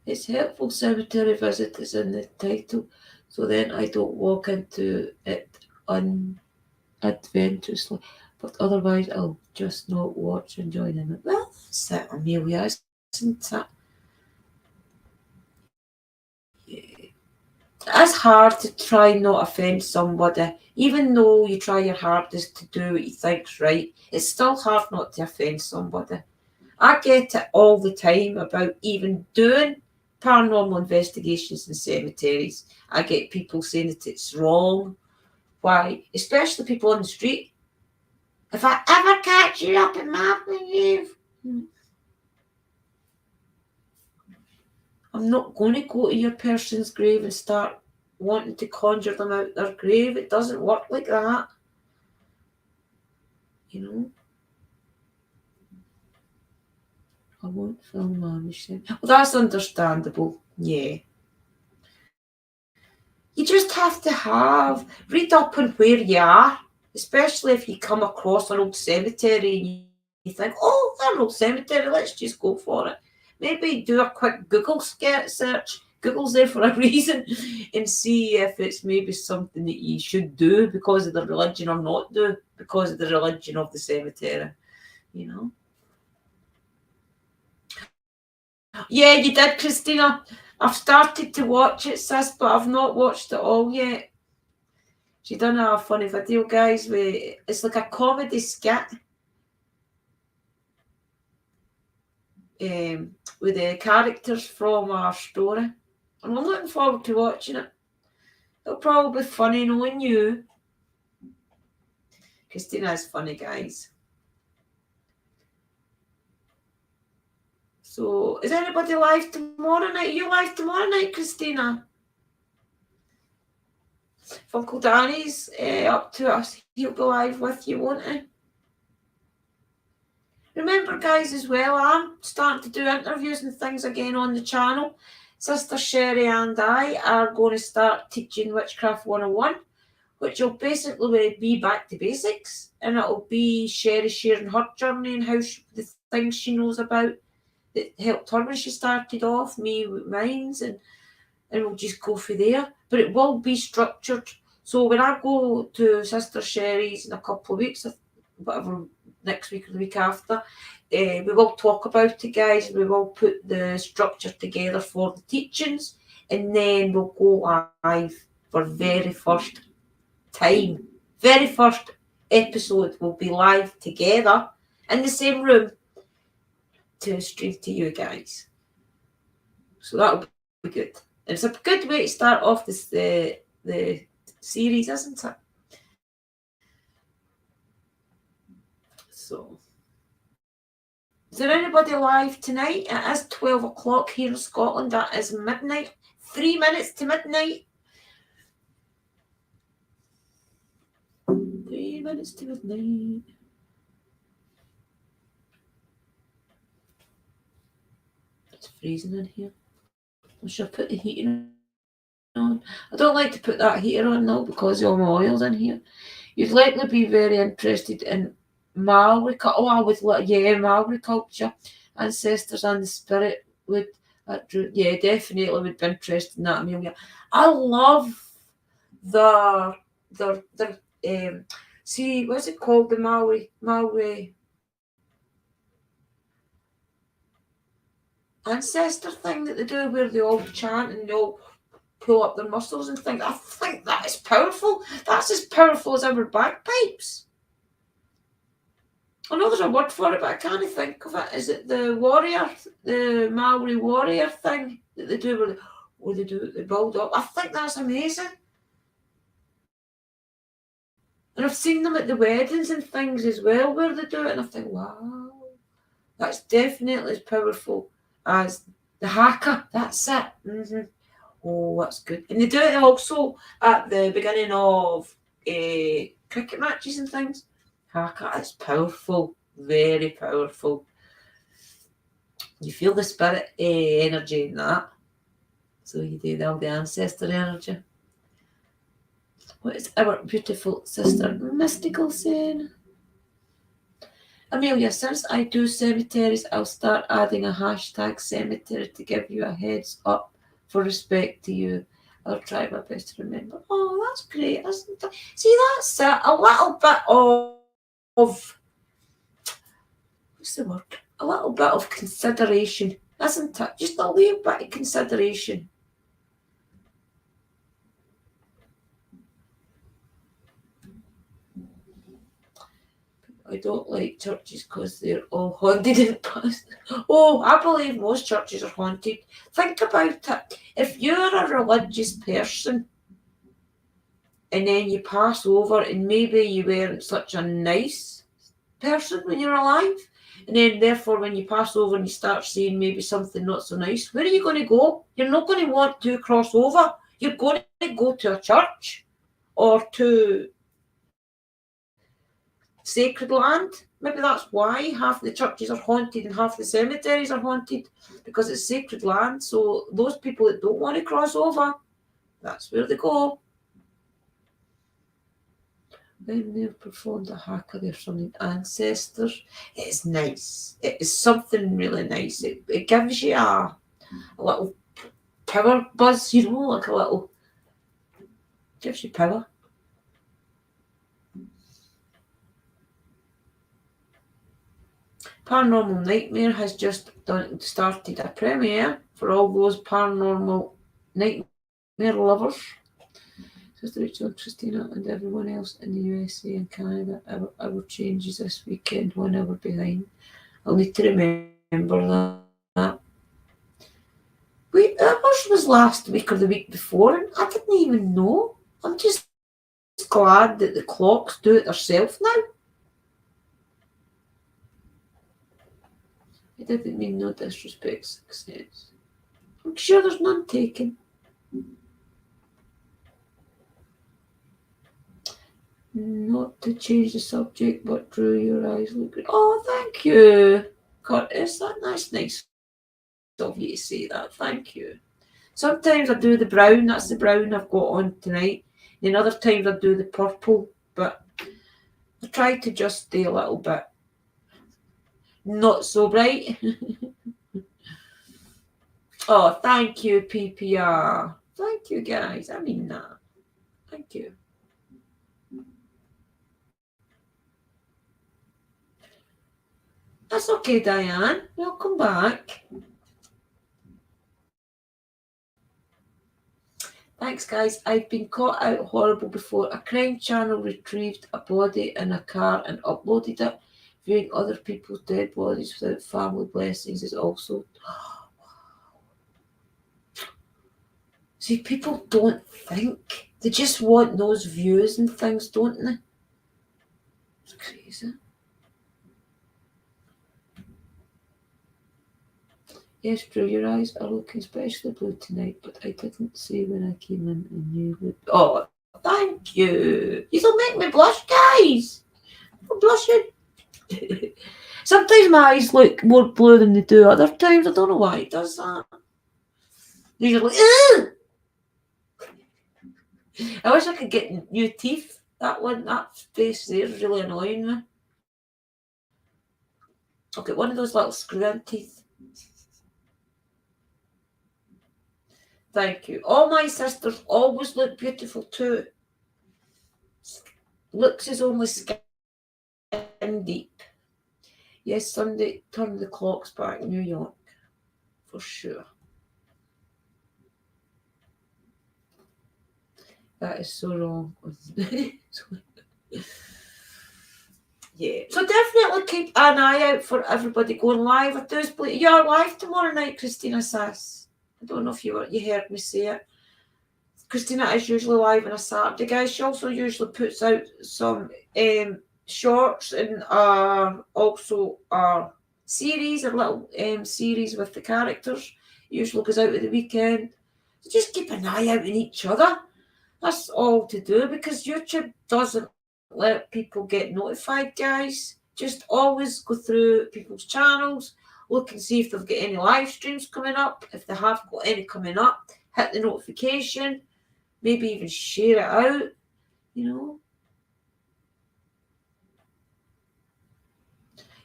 It's helpful cemetery visit is in the title, so then I don't walk into it unadventurously. But otherwise, I'll just not watch and join in it. Well, that's it, Amelia, isn't it? Yeah. It's hard to try not offend somebody. Even though you try your hardest to do what you think's right, it's still hard not to offend somebody. I get it all the time about even doing paranormal investigations in cemeteries. I get people saying that it's wrong. Why? Especially people on the street. If I ever catch you up in my grave, I'm not going to go to your person's grave and start wanting to conjure them out their grave. It doesn't work like that. You know? I won't film Mommy said. Well, that's understandable. Yeah. You just have to read up on where you are, especially if you come across an old cemetery and you think, oh, that's an old cemetery, let's just go for it. Maybe do a quick Google search. Google's there for a reason, and see if it's maybe something that you should do because of the religion or not do because of the religion of the cemetery, you know. Yeah, you did, Christina. I've started to watch it, sis, but I've not watched it all yet. She done a funny video, guys, it's like a comedy skit with the characters from our story. And I'm looking forward to watching it. It'll probably be funny knowing you. Christina's funny, guys. So, is anybody live tomorrow night? Are you live tomorrow night, Christina? If Uncle Danny's up to us, he'll go live with you, won't he? Remember, guys, as well, I'm starting to do interviews and things again on the channel. Sister Sherry and I are going to start teaching Witchcraft 101, which will basically be back to basics. And it'll be Sherry sharing her journey and the things she knows about that helped her when she started off, me with mine, and we'll just go for there. But it will be structured. So when I go to Sister Sherry's in a couple of weeks, whatever, next week or the week after, we will talk about it, guys. We will put the structure together for the teachings, and then we'll go live for very first time. Very first episode will be live together in the same room to stream to you guys. So that'll be good. And it's a good way to start off the series, isn't it? So, is there anybody live tonight? It is 12 o'clock here in Scotland. That is midnight. 3 minutes to midnight. 3 minutes to midnight. It's freezing in here. I should put the heating on. I don't like to put that heater on though because of all my oils in here. You'd likely be very interested in Maori culture. Maori culture, ancestors and the spirit would. Definitely would be interested in that, Amelia. I love the see, what's it called, the Maori ancestor thing that they do where they all chant and they all pull up their muscles and things. I think that is powerful. That's as powerful as our bagpipes. I know there's a word for it, but I can't think of it. Is it the Maori warrior thing that they do where they build up? I think that's amazing. And I've seen them at the weddings and things as well where they do it, and I think, wow, that's definitely as powerful as the haka. That's it. Mm-hmm. Oh, that's good. And they do it also at the beginning of cricket matches and things. Haka, it's powerful, very powerful. You feel the spirit energy in that. So you do all the ancestor energy. What is our beautiful sister Mystical saying? Amelia, since I do cemeteries, I'll start adding a hashtag cemetery to give you a heads up for respect to you. I'll try my best to remember. Oh, that's great, isn't it? See, that's a little bit of what's the word? A little bit of consideration, isn't it? Just a little bit of consideration. I don't like churches because they're all haunted in the past. Oh, I believe most churches are haunted. Think about it. If you're a religious person and then you pass over and maybe you weren't such a nice person when you're alive, and then therefore when you pass over and you start seeing maybe something not so nice, where are you going to go? You're not going to want to cross over. You're going to go to a church or to sacred land. Maybe that's why half the churches are haunted and half the cemeteries are haunted, because it's sacred land. So those people that don't want to cross over, that's where they go. When they've performed a haka, they're from the ancestors. It's nice. It is something really nice. It gives you a little power buzz, you know, like a little, gives you power. Paranormal Nightmare has just started a premiere for all those paranormal nightmare lovers. Sister Rachel and Christina and everyone else in the USA and Canada, our changes this weekend, 1 hour behind. I'll need to remember that. Wait, ours was last week or the week before, and I didn't even know. I'm just glad that the clocks do it themselves now. I didn't mean no disrespect, success. I'm sure there's none taken. Not to change the subject, but Drew, your eyes look good. Oh, thank you, Curtis. That's nice of you to say that. Thank you. Sometimes I do the brown. That's the brown I've got on tonight. And other times I do the purple. But I try to just stay a little bit not so bright. Oh, thank you, PPR. Thank you, guys. I mean that. Thank you. That's okay, Diane. Welcome back. Thanks, guys. I've been caught out horrible before. A crime channel retrieved a body in a car and uploaded it. Viewing other people's dead bodies without family blessings is also... See, people don't think. They just want those views and things, don't they? It's crazy. Yes, Drew, your eyes are looking especially blue tonight, but I didn't see when I came in and you looked... Oh, thank you. You'll make me blush, guys. I'm blushing. Sometimes my eyes look more blue than they do other times. I don't know why it does that. You're like, ugh! I wish I could get new teeth. That face there is really annoying me. I'll get one of those little screw-in teeth. Thank you. All my sisters always look beautiful too. Looks is only skin deep. Yes, Sunday, turn the clocks back, New York. For sure. That is so wrong. Yeah. So definitely keep an eye out for everybody going live. I do believe you're live tomorrow night, Christina Sass. I don't know if you heard me say it. Christina is usually live on a Saturday, guys. She also usually puts out some shorts and also series, a little series with the characters. Usually goes out at the weekend. So just keep an eye out on each other. That's all to do, because YouTube doesn't let people get notified, guys. Just always go through people's channels, look and see if they've got any live streams coming up. If they have got any coming up, hit the notification. Maybe even share it out, you know.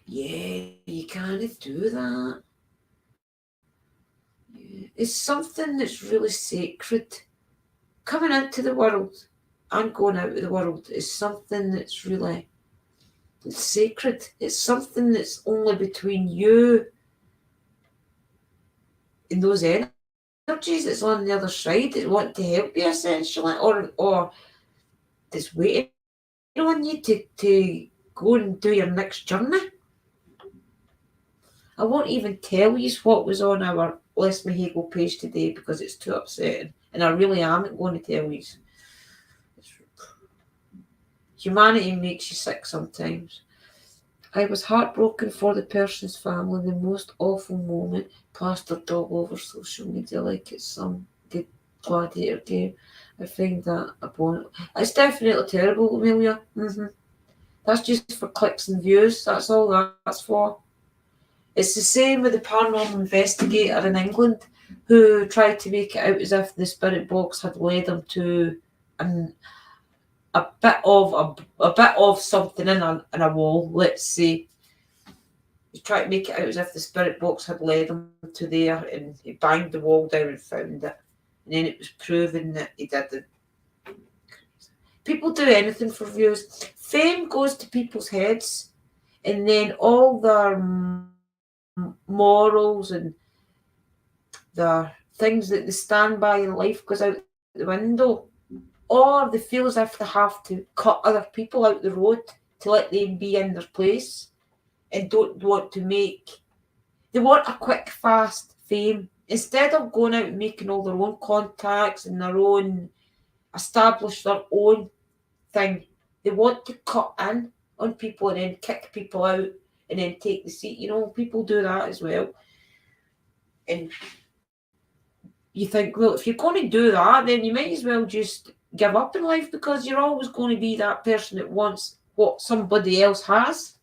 Yeah, you can't do that. Yeah. It's something that's really sacred. Coming into the world and going out of the world is something that's really sacred. It's something that's only between you and those energies that's on the other side that want to help you, essentially, or that's waiting on you to go and do your next journey. I won't even tell you what was on our Les Hegel page today because it's too upsetting, and I really am going to tell you. Humanity makes you sick sometimes. I was heartbroken for the person's family. The most awful moment, plastered all over social media like it's some good gladiator game. I find that abhorrent. It's definitely terrible, Amelia. That's just for clicks and views. That's all that's for. It's the same with the paranormal investigator in England who tried to make it out as if the spirit box had led him to a bit of something in a wall. Let's say he tried to make it out as if the spirit box had led him to there, and he banged the wall down and found it, and then it was proven that he didn't. People do anything for views. Fame goes to people's heads, and then all their morals and the things that they stand by in life goes out the window, or they feel as if they have to cut other people out the road to let them be in their place and don't want to make. They want a quick, fast fame. Instead of going out and making all their own contacts and their own, establish their own thing, they want to cut in on people and then kick people out and then take the seat. People do that as well. And you think, well, if you're going to do that, then you might as well just give up in life, because you're always going to be that person that wants what somebody else has.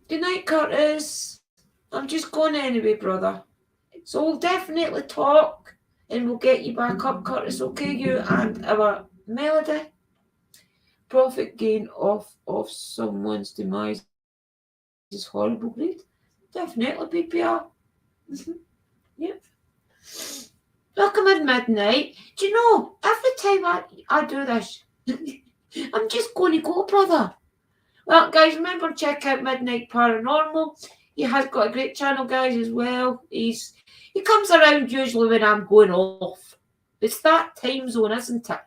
Good night, Curtis. I'm just going anyway, brother. So we'll definitely talk and we'll get you back up, Curtis, okay? You and our Melody. Profit gain of someone's demise is horrible greed. Definitely PPR. Yep. Welcome at midnight. Do you know, every time I do this, I'm just going to go, brother. Well, guys, remember, check out Midnight Paranormal. He has got a great channel, guys, as well. He comes around usually when I'm going off. It's that time zone, isn't it?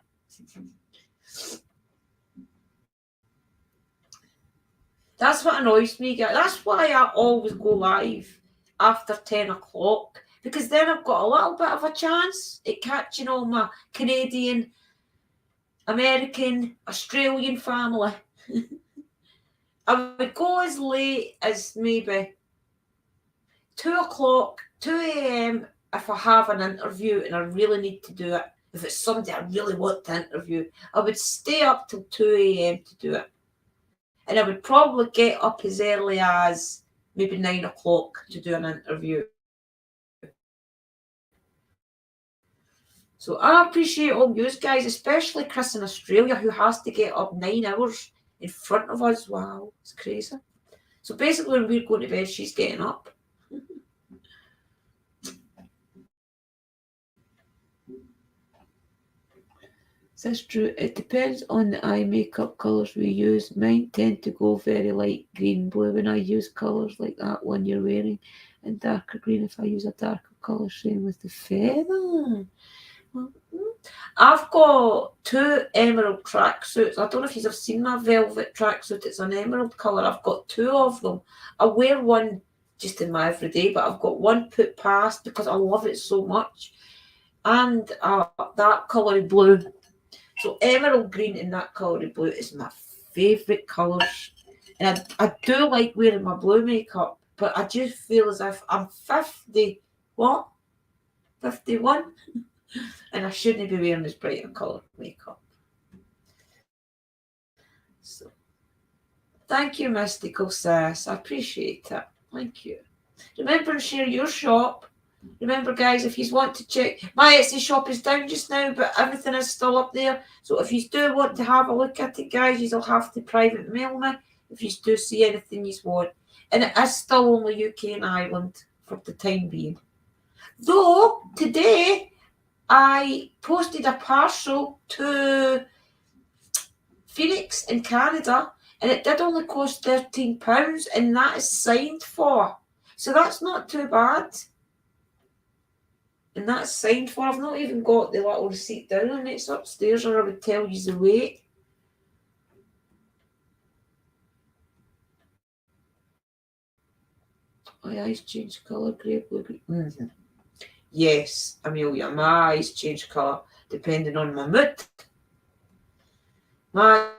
That's what annoys me, guys. That's why I always go live after 10 o'clock, because then I've got a little bit of a chance at catching all my Canadian, American, Australian family. I would go as late as maybe 2 o'clock, 2 a.m. if I have an interview and I really need to do it. If it's somebody I really want to interview, I would stay up till 2 a.m. to do it. And I would probably get up as early as maybe 9 o'clock to do an interview. So I appreciate all you guys, especially Chris in Australia, who has to get up 9 hours in front of us. Wow, it's crazy. So basically, when we're going to bed, she's getting up. That's true. It depends on the eye makeup colours we use. Mine tend to go very light green, blue when I use colours like that one you're wearing, and darker green if I use a darker colour. Same with the feather. I've got 2 emerald tracksuits. I don't know if you've seen my velvet tracksuit. It's an emerald colour. I've got 2 of them. I wear one just in my everyday, but I've got one put past because I love it so much. And that colour blue. So emerald green and that colour blue is my favourite colours. And I do like wearing my blue makeup, but I just feel as if I'm 50, 51? And I shouldn't be wearing this brighter colour makeup. So, thank you, Mystical Sass. I appreciate it. Thank you. Remember to share your shop. Remember, guys, if you want to check, my Etsy shop is down just now, but everything is still up there. So if you do want to have a look at it, guys, you'll have to private mail me if you do see anything you want. And it is still only UK and Ireland for the time being. Though, today, I posted a parcel to Phoenix in Canada, and it did only cost £13, and that is signed for. So that's not too bad. And that's signed for. I've not even got the little receipt down, and it's upstairs, or I would tell you the weight. My eyes change colour, grey, blue, green. Mm-hmm. Yes, Amelia, my eyes change colour depending on my mood. My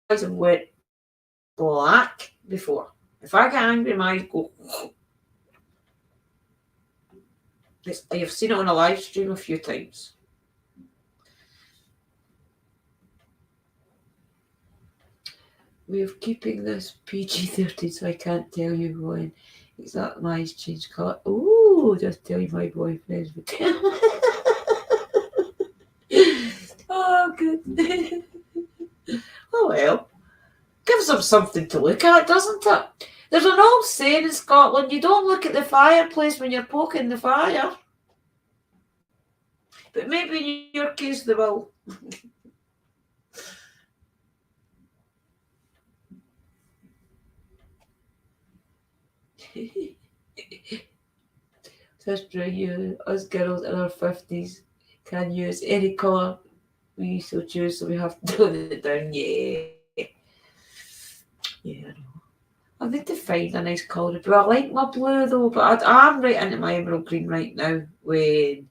eyes have went black before. If I get angry, my eyes go. You've seen it on a live stream a few times. We're keeping this PG-13, so I can't tell you when exactly my eyes change colour. Ooh, just tell you my boyfriend's. Oh, good. Oh, well. Gives them something to look at, doesn't it? There's an old saying in Scotland, you don't look at the fireplace when you're poking the fire. But maybe in your case they will. Says Drew, you, us girls in our 50s can use any colour we so choose, so we have to tone it down. Yeah, I know. I need to find a nice colour, but I like my blue though. But I'm right into my emerald green right now when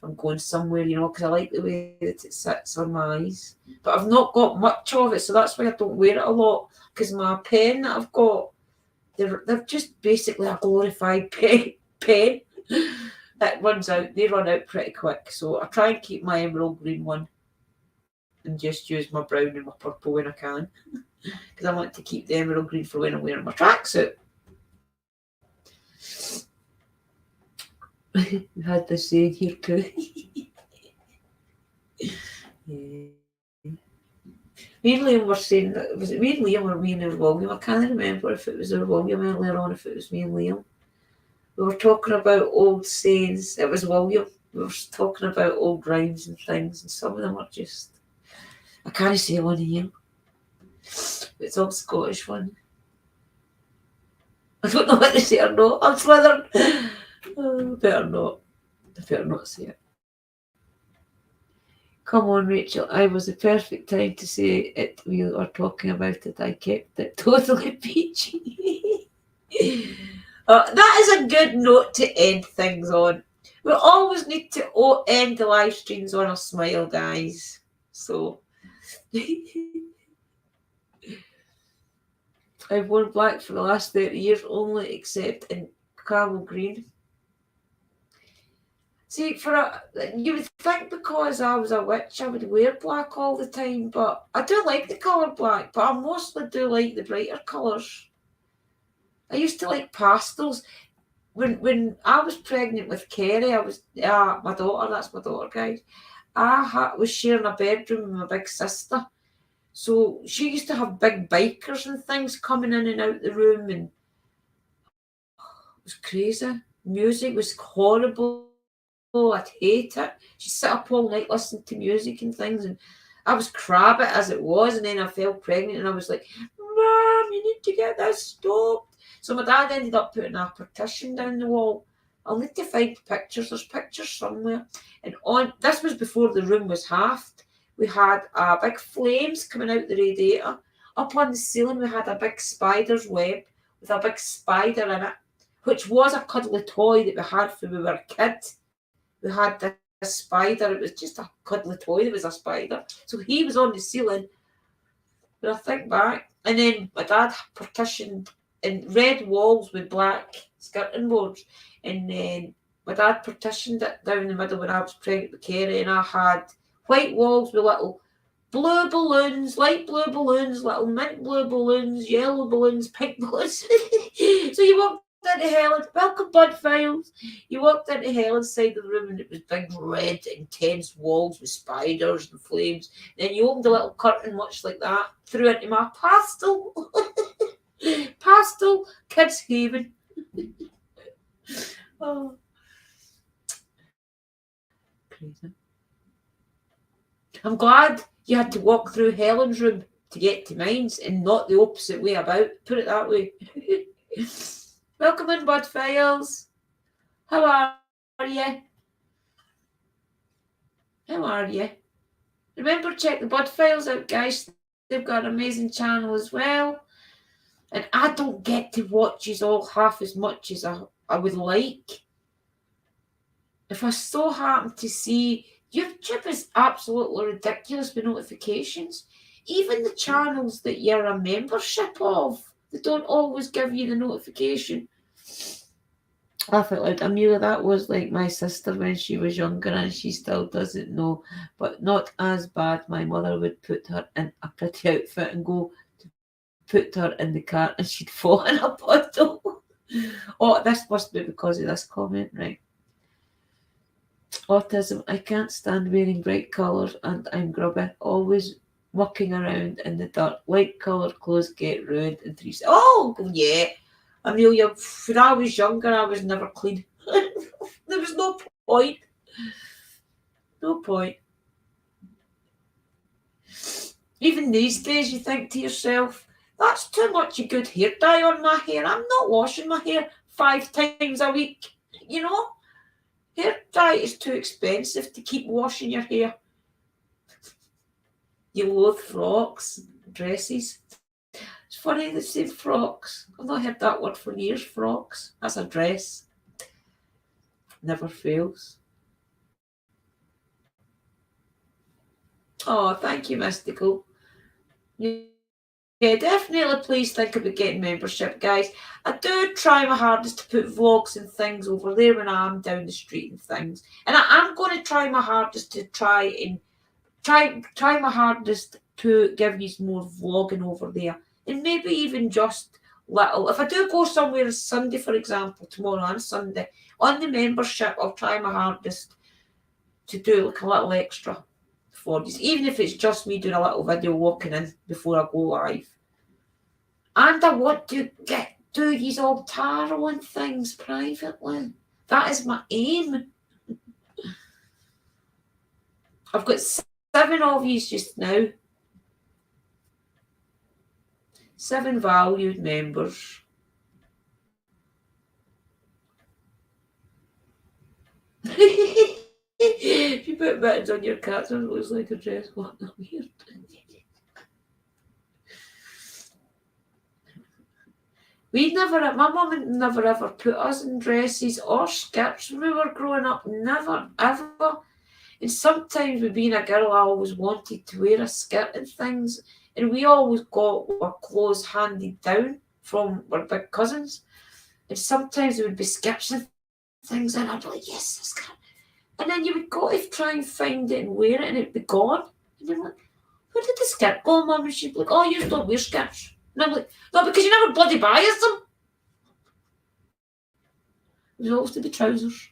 I'm going somewhere, because I like the way that it sits on my eyes. But I've not got much of it, so that's why I don't wear it a lot. Because my pen that I've got, they're just basically a glorified pen that runs out. They run out pretty quick, so I try and keep my emerald green one and just use my brown and my purple when I can, because I want to keep the emerald green for when I'm wearing my tracksuit. We had this saying here too. Yeah. Me and Liam were saying that, was it me and Liam or me and William? I can't remember if it was William earlier on, if it was me and Liam. We were talking about old sayings. It was William. We were talking about old rhymes and things, and some of them are just, I can't say one here. It's all Scottish one. I don't know what to say or not. I'm slithered. Better not. I better not say it. Come on, Rachel. I was the perfect time to say it. We are talking about it. I kept it totally peachy. That is a good note to end things on. We always need to end the live streams on a smile, guys. So I've worn black for the last 30 years only, except in camel green. See, you would think because I was a witch I would wear black all the time, but I do like the colour black, but I mostly do like the brighter colours. I used to like pastels. When I was pregnant with Kerry, my daughter, that's my daughter, guys, was sharing a bedroom with my big sister. So she used to have big bikers and things coming in and out the room, and it was crazy. Music was horrible. I'd hate it. She'd sit up all night listening to music and things, and I was crab it as it was, and then I fell pregnant and I was like, Mom, you need to get this stopped. So my dad ended up putting a partition down the wall. I'll need to find pictures. There's pictures somewhere. And this was before the room was halved. We had big flames coming out the radiator. Up on the ceiling we had a big spider's web with a big spider in it, which was a cuddly toy that we had when we were a kid. We had this spider. It was just a cuddly toy. There was a spider. So he was on the ceiling. But I think back. And then my dad partitioned in red walls with black skirting boards. And then my dad partitioned it down the middle when I was pregnant with Kerry. And I had white walls with little blue balloons, light blue balloons, little mint blue balloons, yellow balloons, pink balloons. So you walked into Helen, welcome Bud Files. You walked into Helen's side of the room and it was big red intense walls with spiders and flames. Then you opened a little curtain much like that, threw into my pastel kids haven. Oh, crazy. I'm glad you had to walk through Helen's room to get to mine's and not the opposite way about. Put it that way. Welcome in, Bud Files. How are you? How are you? Remember, check the Bud Files out, guys. They've got an amazing channel as well. And I don't get to watch you all half as much as I would like. If I so happen to see, YouTube is absolutely ridiculous with notifications. Even the channels that you're a membership of, they don't always give you the notification. I felt like Amelia, that was like my sister when she was younger and she still doesn't know, but not as bad. My mother would put her in a pretty outfit and go to put her in the car and she'd fall in a puddle. Oh, this must be because of this comment, right? Autism. I can't stand wearing bright colours and I'm grubby. Always mucking around in the dark. Light coloured clothes get ruined in 3 seconds. Oh, yeah. Amelia, when I was younger, I was never clean. There was no point. No point. Even these days, you think to yourself, that's too much a good hair dye on my hair. I'm not washing my hair 5 times a week. You know, hair dye is too expensive to keep washing your hair. You loathe frocks, dresses. It's funny they say frocks. I've not heard that word for years, frocks. That's a dress. Never fails. Oh, thank you, Mystical. Yeah, definitely please think about getting membership, guys. I do try my hardest to put vlogs and things over there when I'm down the street and things. And I'm going to try my hardest to try my hardest to give you more vlogging over there. And maybe even just little. If I do go somewhere on Sunday, for example, tomorrow on Sunday, on the membership, I'll try my hardest to do like a little extra for you. Even if it's just me doing a little video walking in before I go live. And I want to do these old tarot and things privately. That is my aim. I've got 7 of you just now. 7 valued members. If you put mittens on your cats, it looks like a dress. What the weird. My mum never ever put us in dresses or skirts when we were growing up. Never, ever. And sometimes with being a girl, I always wanted to wear a skirt and things. And we always got our clothes handed down from our big cousins. And sometimes there would be skirts and things, and I'd be like, yes, a skirt. And then you would go to try and find it and wear it, and it'd be gone. And you're like, where did the skirt go, Mum? And she'd be like, oh, you don't wear skirts. And I'm like, no, because you never bloody buy us them. It was always to be trousers.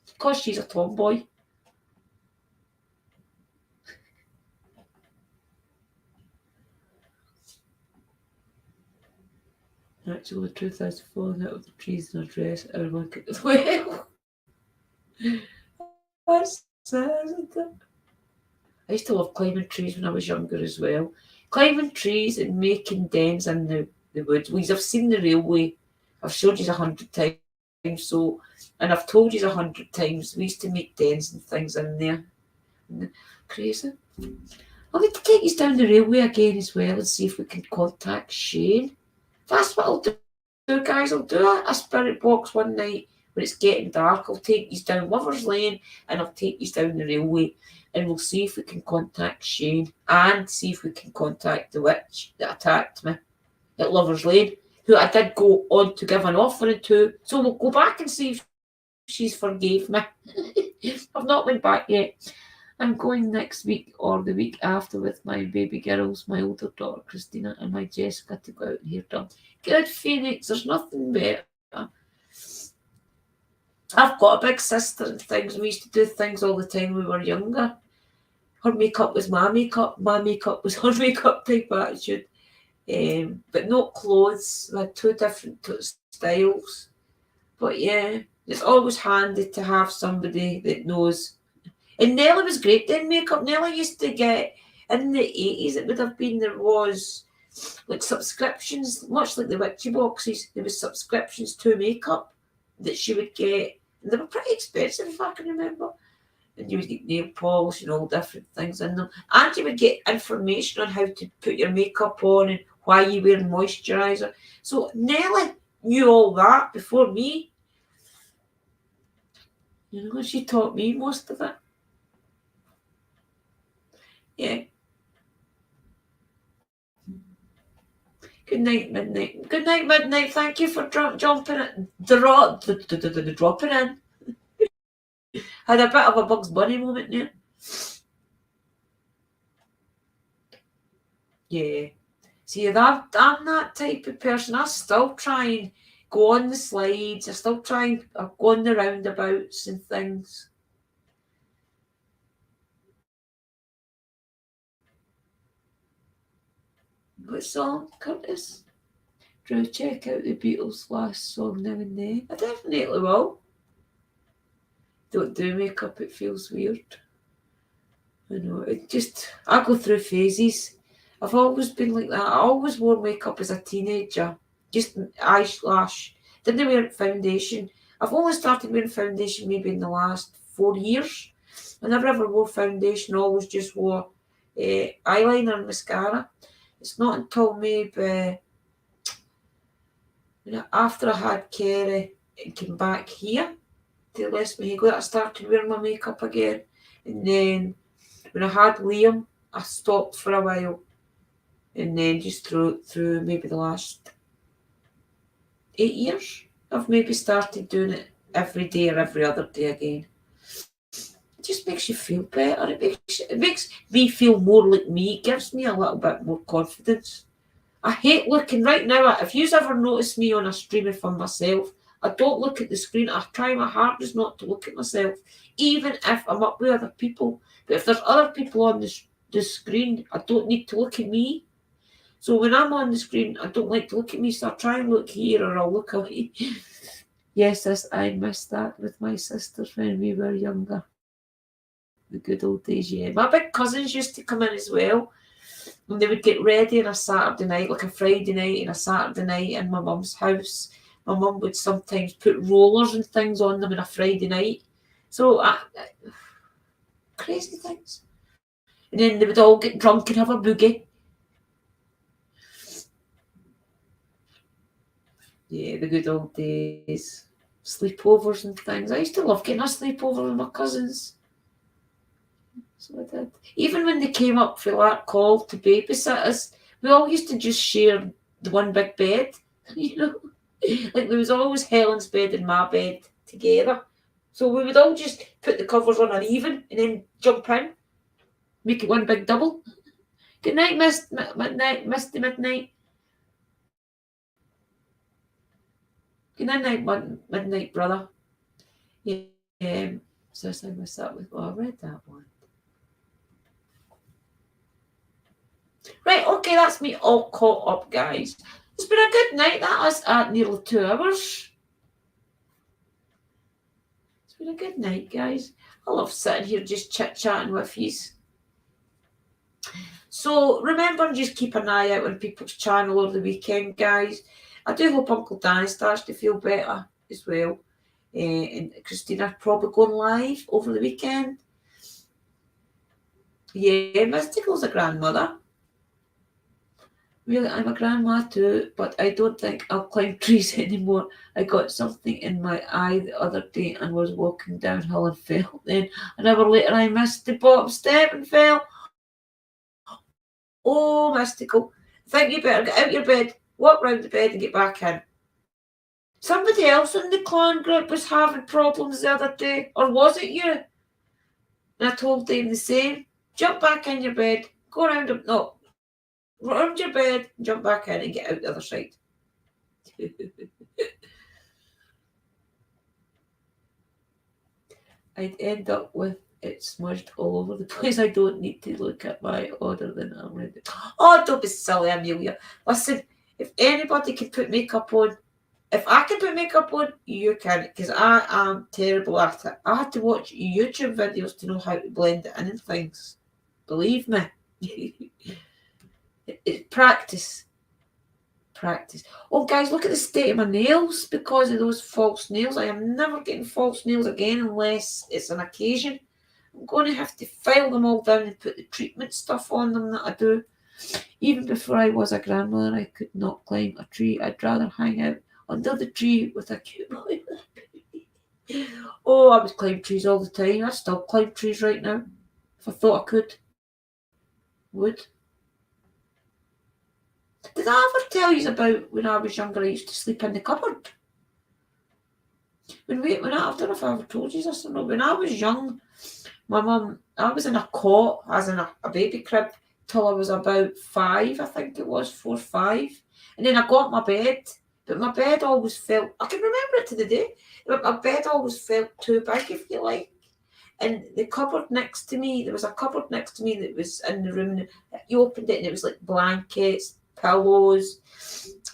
Because she's a tomboy. Actually, the truth is, falling out of the trees in a dress, I would look at the well. That's sad, isn't it? I used to love climbing trees when I was younger as well. Climbing trees and making dens in the woods. I've seen the railway. I've showed you 100 times. So, and I've told you 100 times. We used to make dens and things in there. Crazy. I'll need to take you down the railway again as well and see if we can contact Shane. That's what I'll do, guys. I'll do a spirit box one night when it's getting dark. I'll take you down Lovers Lane and I'll take you down the railway and we'll see if we can contact Shane and see if we can contact the witch that attacked me at Lovers Lane, who I did go on to give an offering to. So we'll go back and see if she's forgave me. I've not went back yet. I'm going next week or the week after with my baby girls, my older daughter Christina and my Jessica to go out and hair done. Good, Phoenix, there's nothing better. I've got a big sister and things. We used to do things all the time when we were younger. Her makeup was my makeup was her makeup type attitude. But not clothes. We had 2 different styles. But yeah, it's always handy to have somebody that knows. And Nelly was great doing makeup. Nelly used to get, in the 80s, it would have been, there was like subscriptions, much like the witchy boxes, there was subscriptions to makeup that she would get. And they were pretty expensive, if I can remember. And you would get nail polish and all different things in them. And you would get information on how to put your makeup on and why you wear moisturiser. So Nelly knew all that before me. You know, she taught me most of it. Yeah. Good night, Midnight. Good night, Midnight. Thank you for jumping in. Dropping in. Had a bit of a Bugs Bunny moment there. Yeah. See, I'm that type of person. I still try and go on the slides. I still try and go on the roundabouts and things. What song, Curtis? Drew, check out the Beatles' last song now and then. I definitely will. Don't do makeup, it feels weird. I know, I go through phases. I've always been like that. I always wore makeup as a teenager. Just eyelash Didn't wear foundation. I've only started wearing foundation maybe in the last 4 years. I never ever wore foundation, always just wore eyeliner and mascara. It's not until maybe after I had Kerry and came back here to Les Mexico that I started wearing my makeup again. And then when I had Liam, I stopped for a while. And then just through maybe the last 8 years, I've maybe started doing it every day or every other day again. It just makes you feel better. It makes me feel more like me. It gives me a little bit more confidence. I hate looking right now. If you've ever noticed me on a streaming for myself, I don't look at the screen. I try my hardest not to look at myself, even if I'm up with other people. But if there's other people on the screen, I don't need to look at me. So when I'm on the screen, I don't like to look at me, so I try and look here or I'll look away. Yes, I missed that with my sisters when we were younger. The good old days, yeah. My big cousins used to come in as well. And they would get ready on a Saturday night, like a Friday night and a Saturday night in my mum's house. My mum would sometimes put rollers and things on them on a Friday night. So, crazy things. And then they would all get drunk and have a boogie. Yeah, the good old days. Sleepovers and things. I used to love getting a sleepover with my cousins. So I did. Even when they came up for that call to babysit us, we all used to just share the one big bed. Like there was always Helen's bed and my bed together. So we would all just put the covers on uneven and then jump in, make it one big double. Good night, Misty Midnight. Good night, Midnight, brother. Yeah, so I was that with. Oh, I read that one. Right, okay, that's me all caught up, guys. It's been a good night. That was at nearly 2 hours. It's been a good night, guys. I love sitting here just chit-chatting with you. So remember, just keep an eye out on people's channel over the weekend, guys. I do hope Uncle Danny starts to feel better as well. And Christina's probably going live over the weekend. Yeah, Mystical's a grandmother. Really, I'm a grandma too, but I don't think I'll climb trees anymore. I got something in my eye the other day and was walking downhill and fell. Then an hour later I missed the bottom step and fell. Oh, Mystical. I think you better get out your bed, walk round the bed and get back in. Somebody else in the clan group was having problems the other day, or was it you? And I told them the same. Jump back in your bed, go around your bed, jump back in and get out the other side. I'd end up with it smudged all over the place. I don't need to look at my order, then I'm ready. Oh, don't be silly, Amelia. Listen, if anybody can put makeup on, if I can put makeup on, you can, because I am terrible at it. I had to watch YouTube videos to know how to blend it in and things. Believe me. It's practice. Oh, guys, look at the state of my nails because of those false nails. I am never getting false nails again unless it's an occasion. I'm going to have to file them all down and put the treatment stuff on them that I do. Even before I was a grandmother, I could not climb a tree. I'd rather hang out under the tree with a cute boy. Oh, I would climb trees all the time. I still climb trees right now. If I thought I could. Would. Did I ever tell you about when I was younger I used to sleep in the cupboard? I don't know if I ever told you this or not. When I was young, my mum, I was in a cot, as in a baby crib, till I was about 5, I think it was, 4 or 5. And then I got my bed, but my bed always felt, I can remember it to the day, but my bed always felt too big, if you like. And the cupboard next to me, there was a cupboard next to me that was in the room. You opened it and it was like blankets, pillows,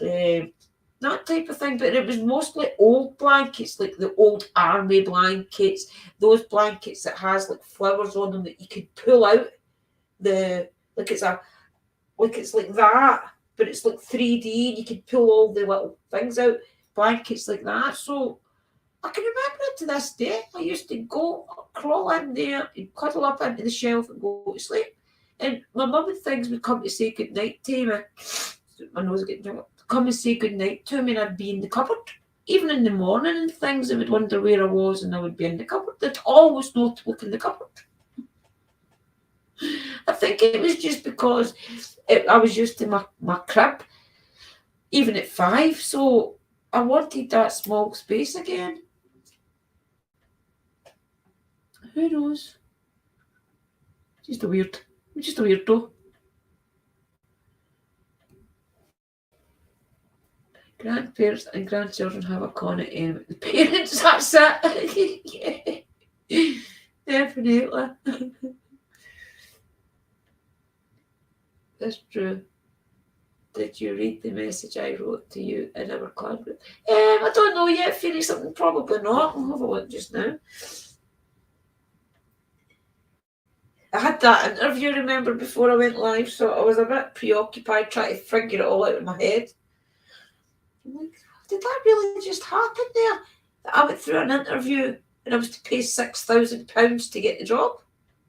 that type of thing. But it was mostly old blankets, like the old army blankets, those blankets that has like flowers on them that you could pull out. It's like that, but it's like 3D. You could pull all the little things out. blankets like that. So I can remember it to this day. I used to go crawl in there and cuddle up into the shelf and go to sleep. And my mum and things would come to say good night to me. My nose getting done. Come and say good night to me, and I'd be in the cupboard. Even in the morning and things, they would wonder where I was, and I would be in the cupboard. They'd always know to look in the cupboard. I think it was just because I was used to my crib, even at 5, so I wanted that small space again. Who knows? Just a weirdo. Grandparents and grandchildren have a con at end. The parents, that's it. Yeah. Definitely. That's true. Did you read the message I wrote to you in our clan group? I don't know yet. Feeling something, probably not. I'll have a look just now. I had that interview, remember, before I went live, so I was a bit preoccupied trying to figure it all out in my head. I'm like, did that really just happen there? That I went through an interview and I was to pay £6,000 to get the job?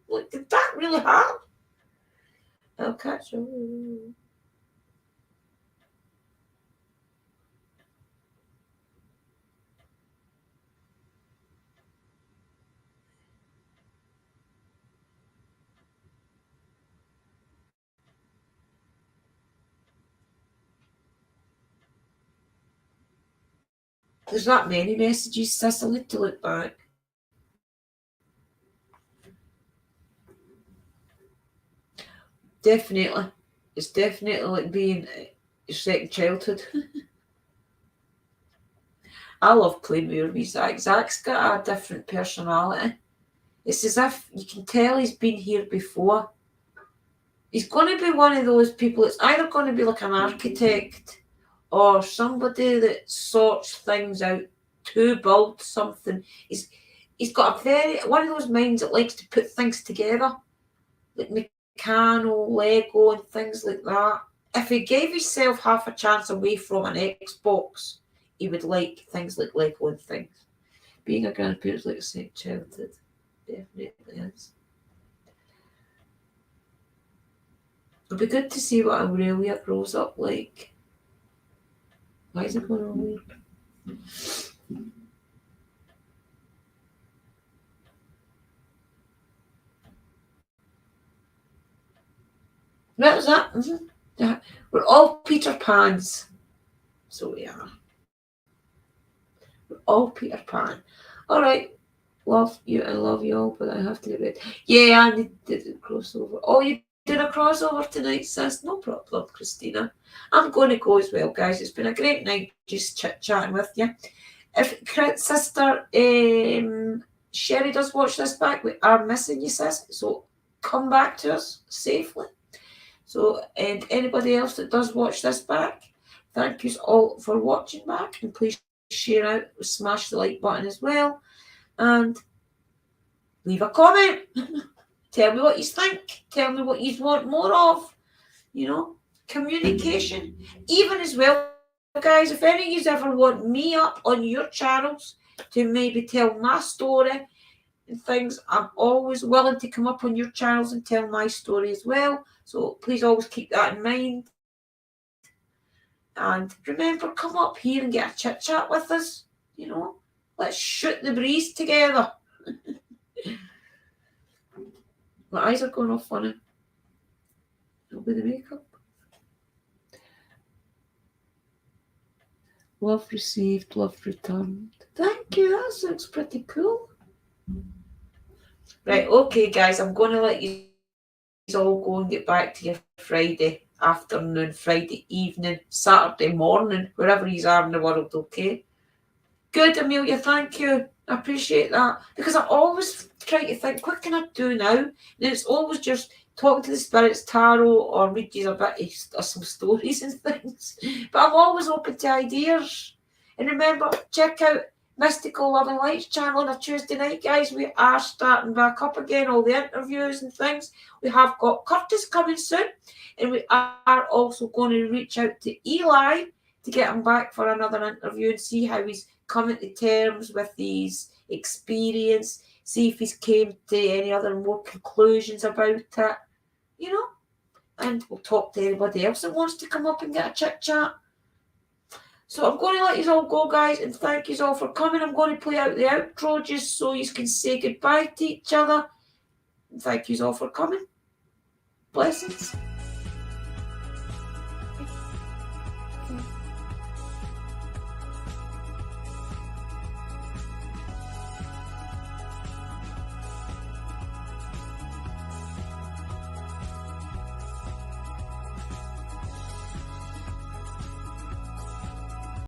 I'm like, did that really happen? I'll catch you. There's not many messages, sis. I need to look back. Definitely. It's definitely like being your second childhood. I love playing with Zach. Zach's got a different personality. It's as if you can tell he's been here before. He's going to be one of those people that's either going to be like an architect or somebody that sorts things out to build something. He's got one of those minds that likes to put things together, like Meccano, Lego, and things like that. If he gave himself half a chance away from an Xbox, he would like things like Lego and things. Being a grandparent is like a second childhood. Definitely is. It'll be good to see what Aurelia grows up like. Why is it going on weird? What was that? Mm-hmm. Yeah. We're all Peter Pans. So we are. We're all Peter Pan. All right. Love you. I love you all, but I have to get bed. Yeah, I did a crossover. Oh, you did a crossover tonight, sis? No problem, Christina. I'm going to go as well, guys. It's been a great night just chit-chatting with you. If sister Sherry does watch this back, we are missing you, sis. So come back to us safely. So, and anybody else that does watch this back, thank you all for watching back. And please share out, smash the like button as well. And leave a comment. Tell me what you think. Tell me what you want more of. You know, communication. Even as well, guys, if any of you ever want me up on your channels to maybe tell my story and things, I'm always willing to come up on your channels and tell my story as well. So please always keep that in mind. And remember, come up here and get a chit chat with us. You know, let's shoot the breeze together. My eyes are going off funny. It'll be the makeup. Love received, love returned. Thank you, that looks pretty cool. Right, okay, guys, I'm going to let you all go and get back to your Friday afternoon, Friday evening, Saturday morning, wherever you are in the world, okay? Good, Amelia, thank you. I appreciate that. Because I always try to think, what can I do now? And it's always just talk to the spirits, tarot, or read you a bit of some stories and things. But I'm always open to ideas. And remember, check out Mystical Love and Lights channel on a Tuesday night, guys. We are starting back up again, all the interviews and things. We have got Curtis coming soon. And we are also going to reach out to Eli to to get him back for another interview and see how he's coming to terms with his experience, see if he's came to any other more conclusions about it, you know, and we'll talk to anybody else that wants to come up and get a chit chat. So I'm going to let you all go, guys, and thank you all for coming. I'm going to play out the outro just so you can say goodbye to each other. And thank you all for coming. Blessings.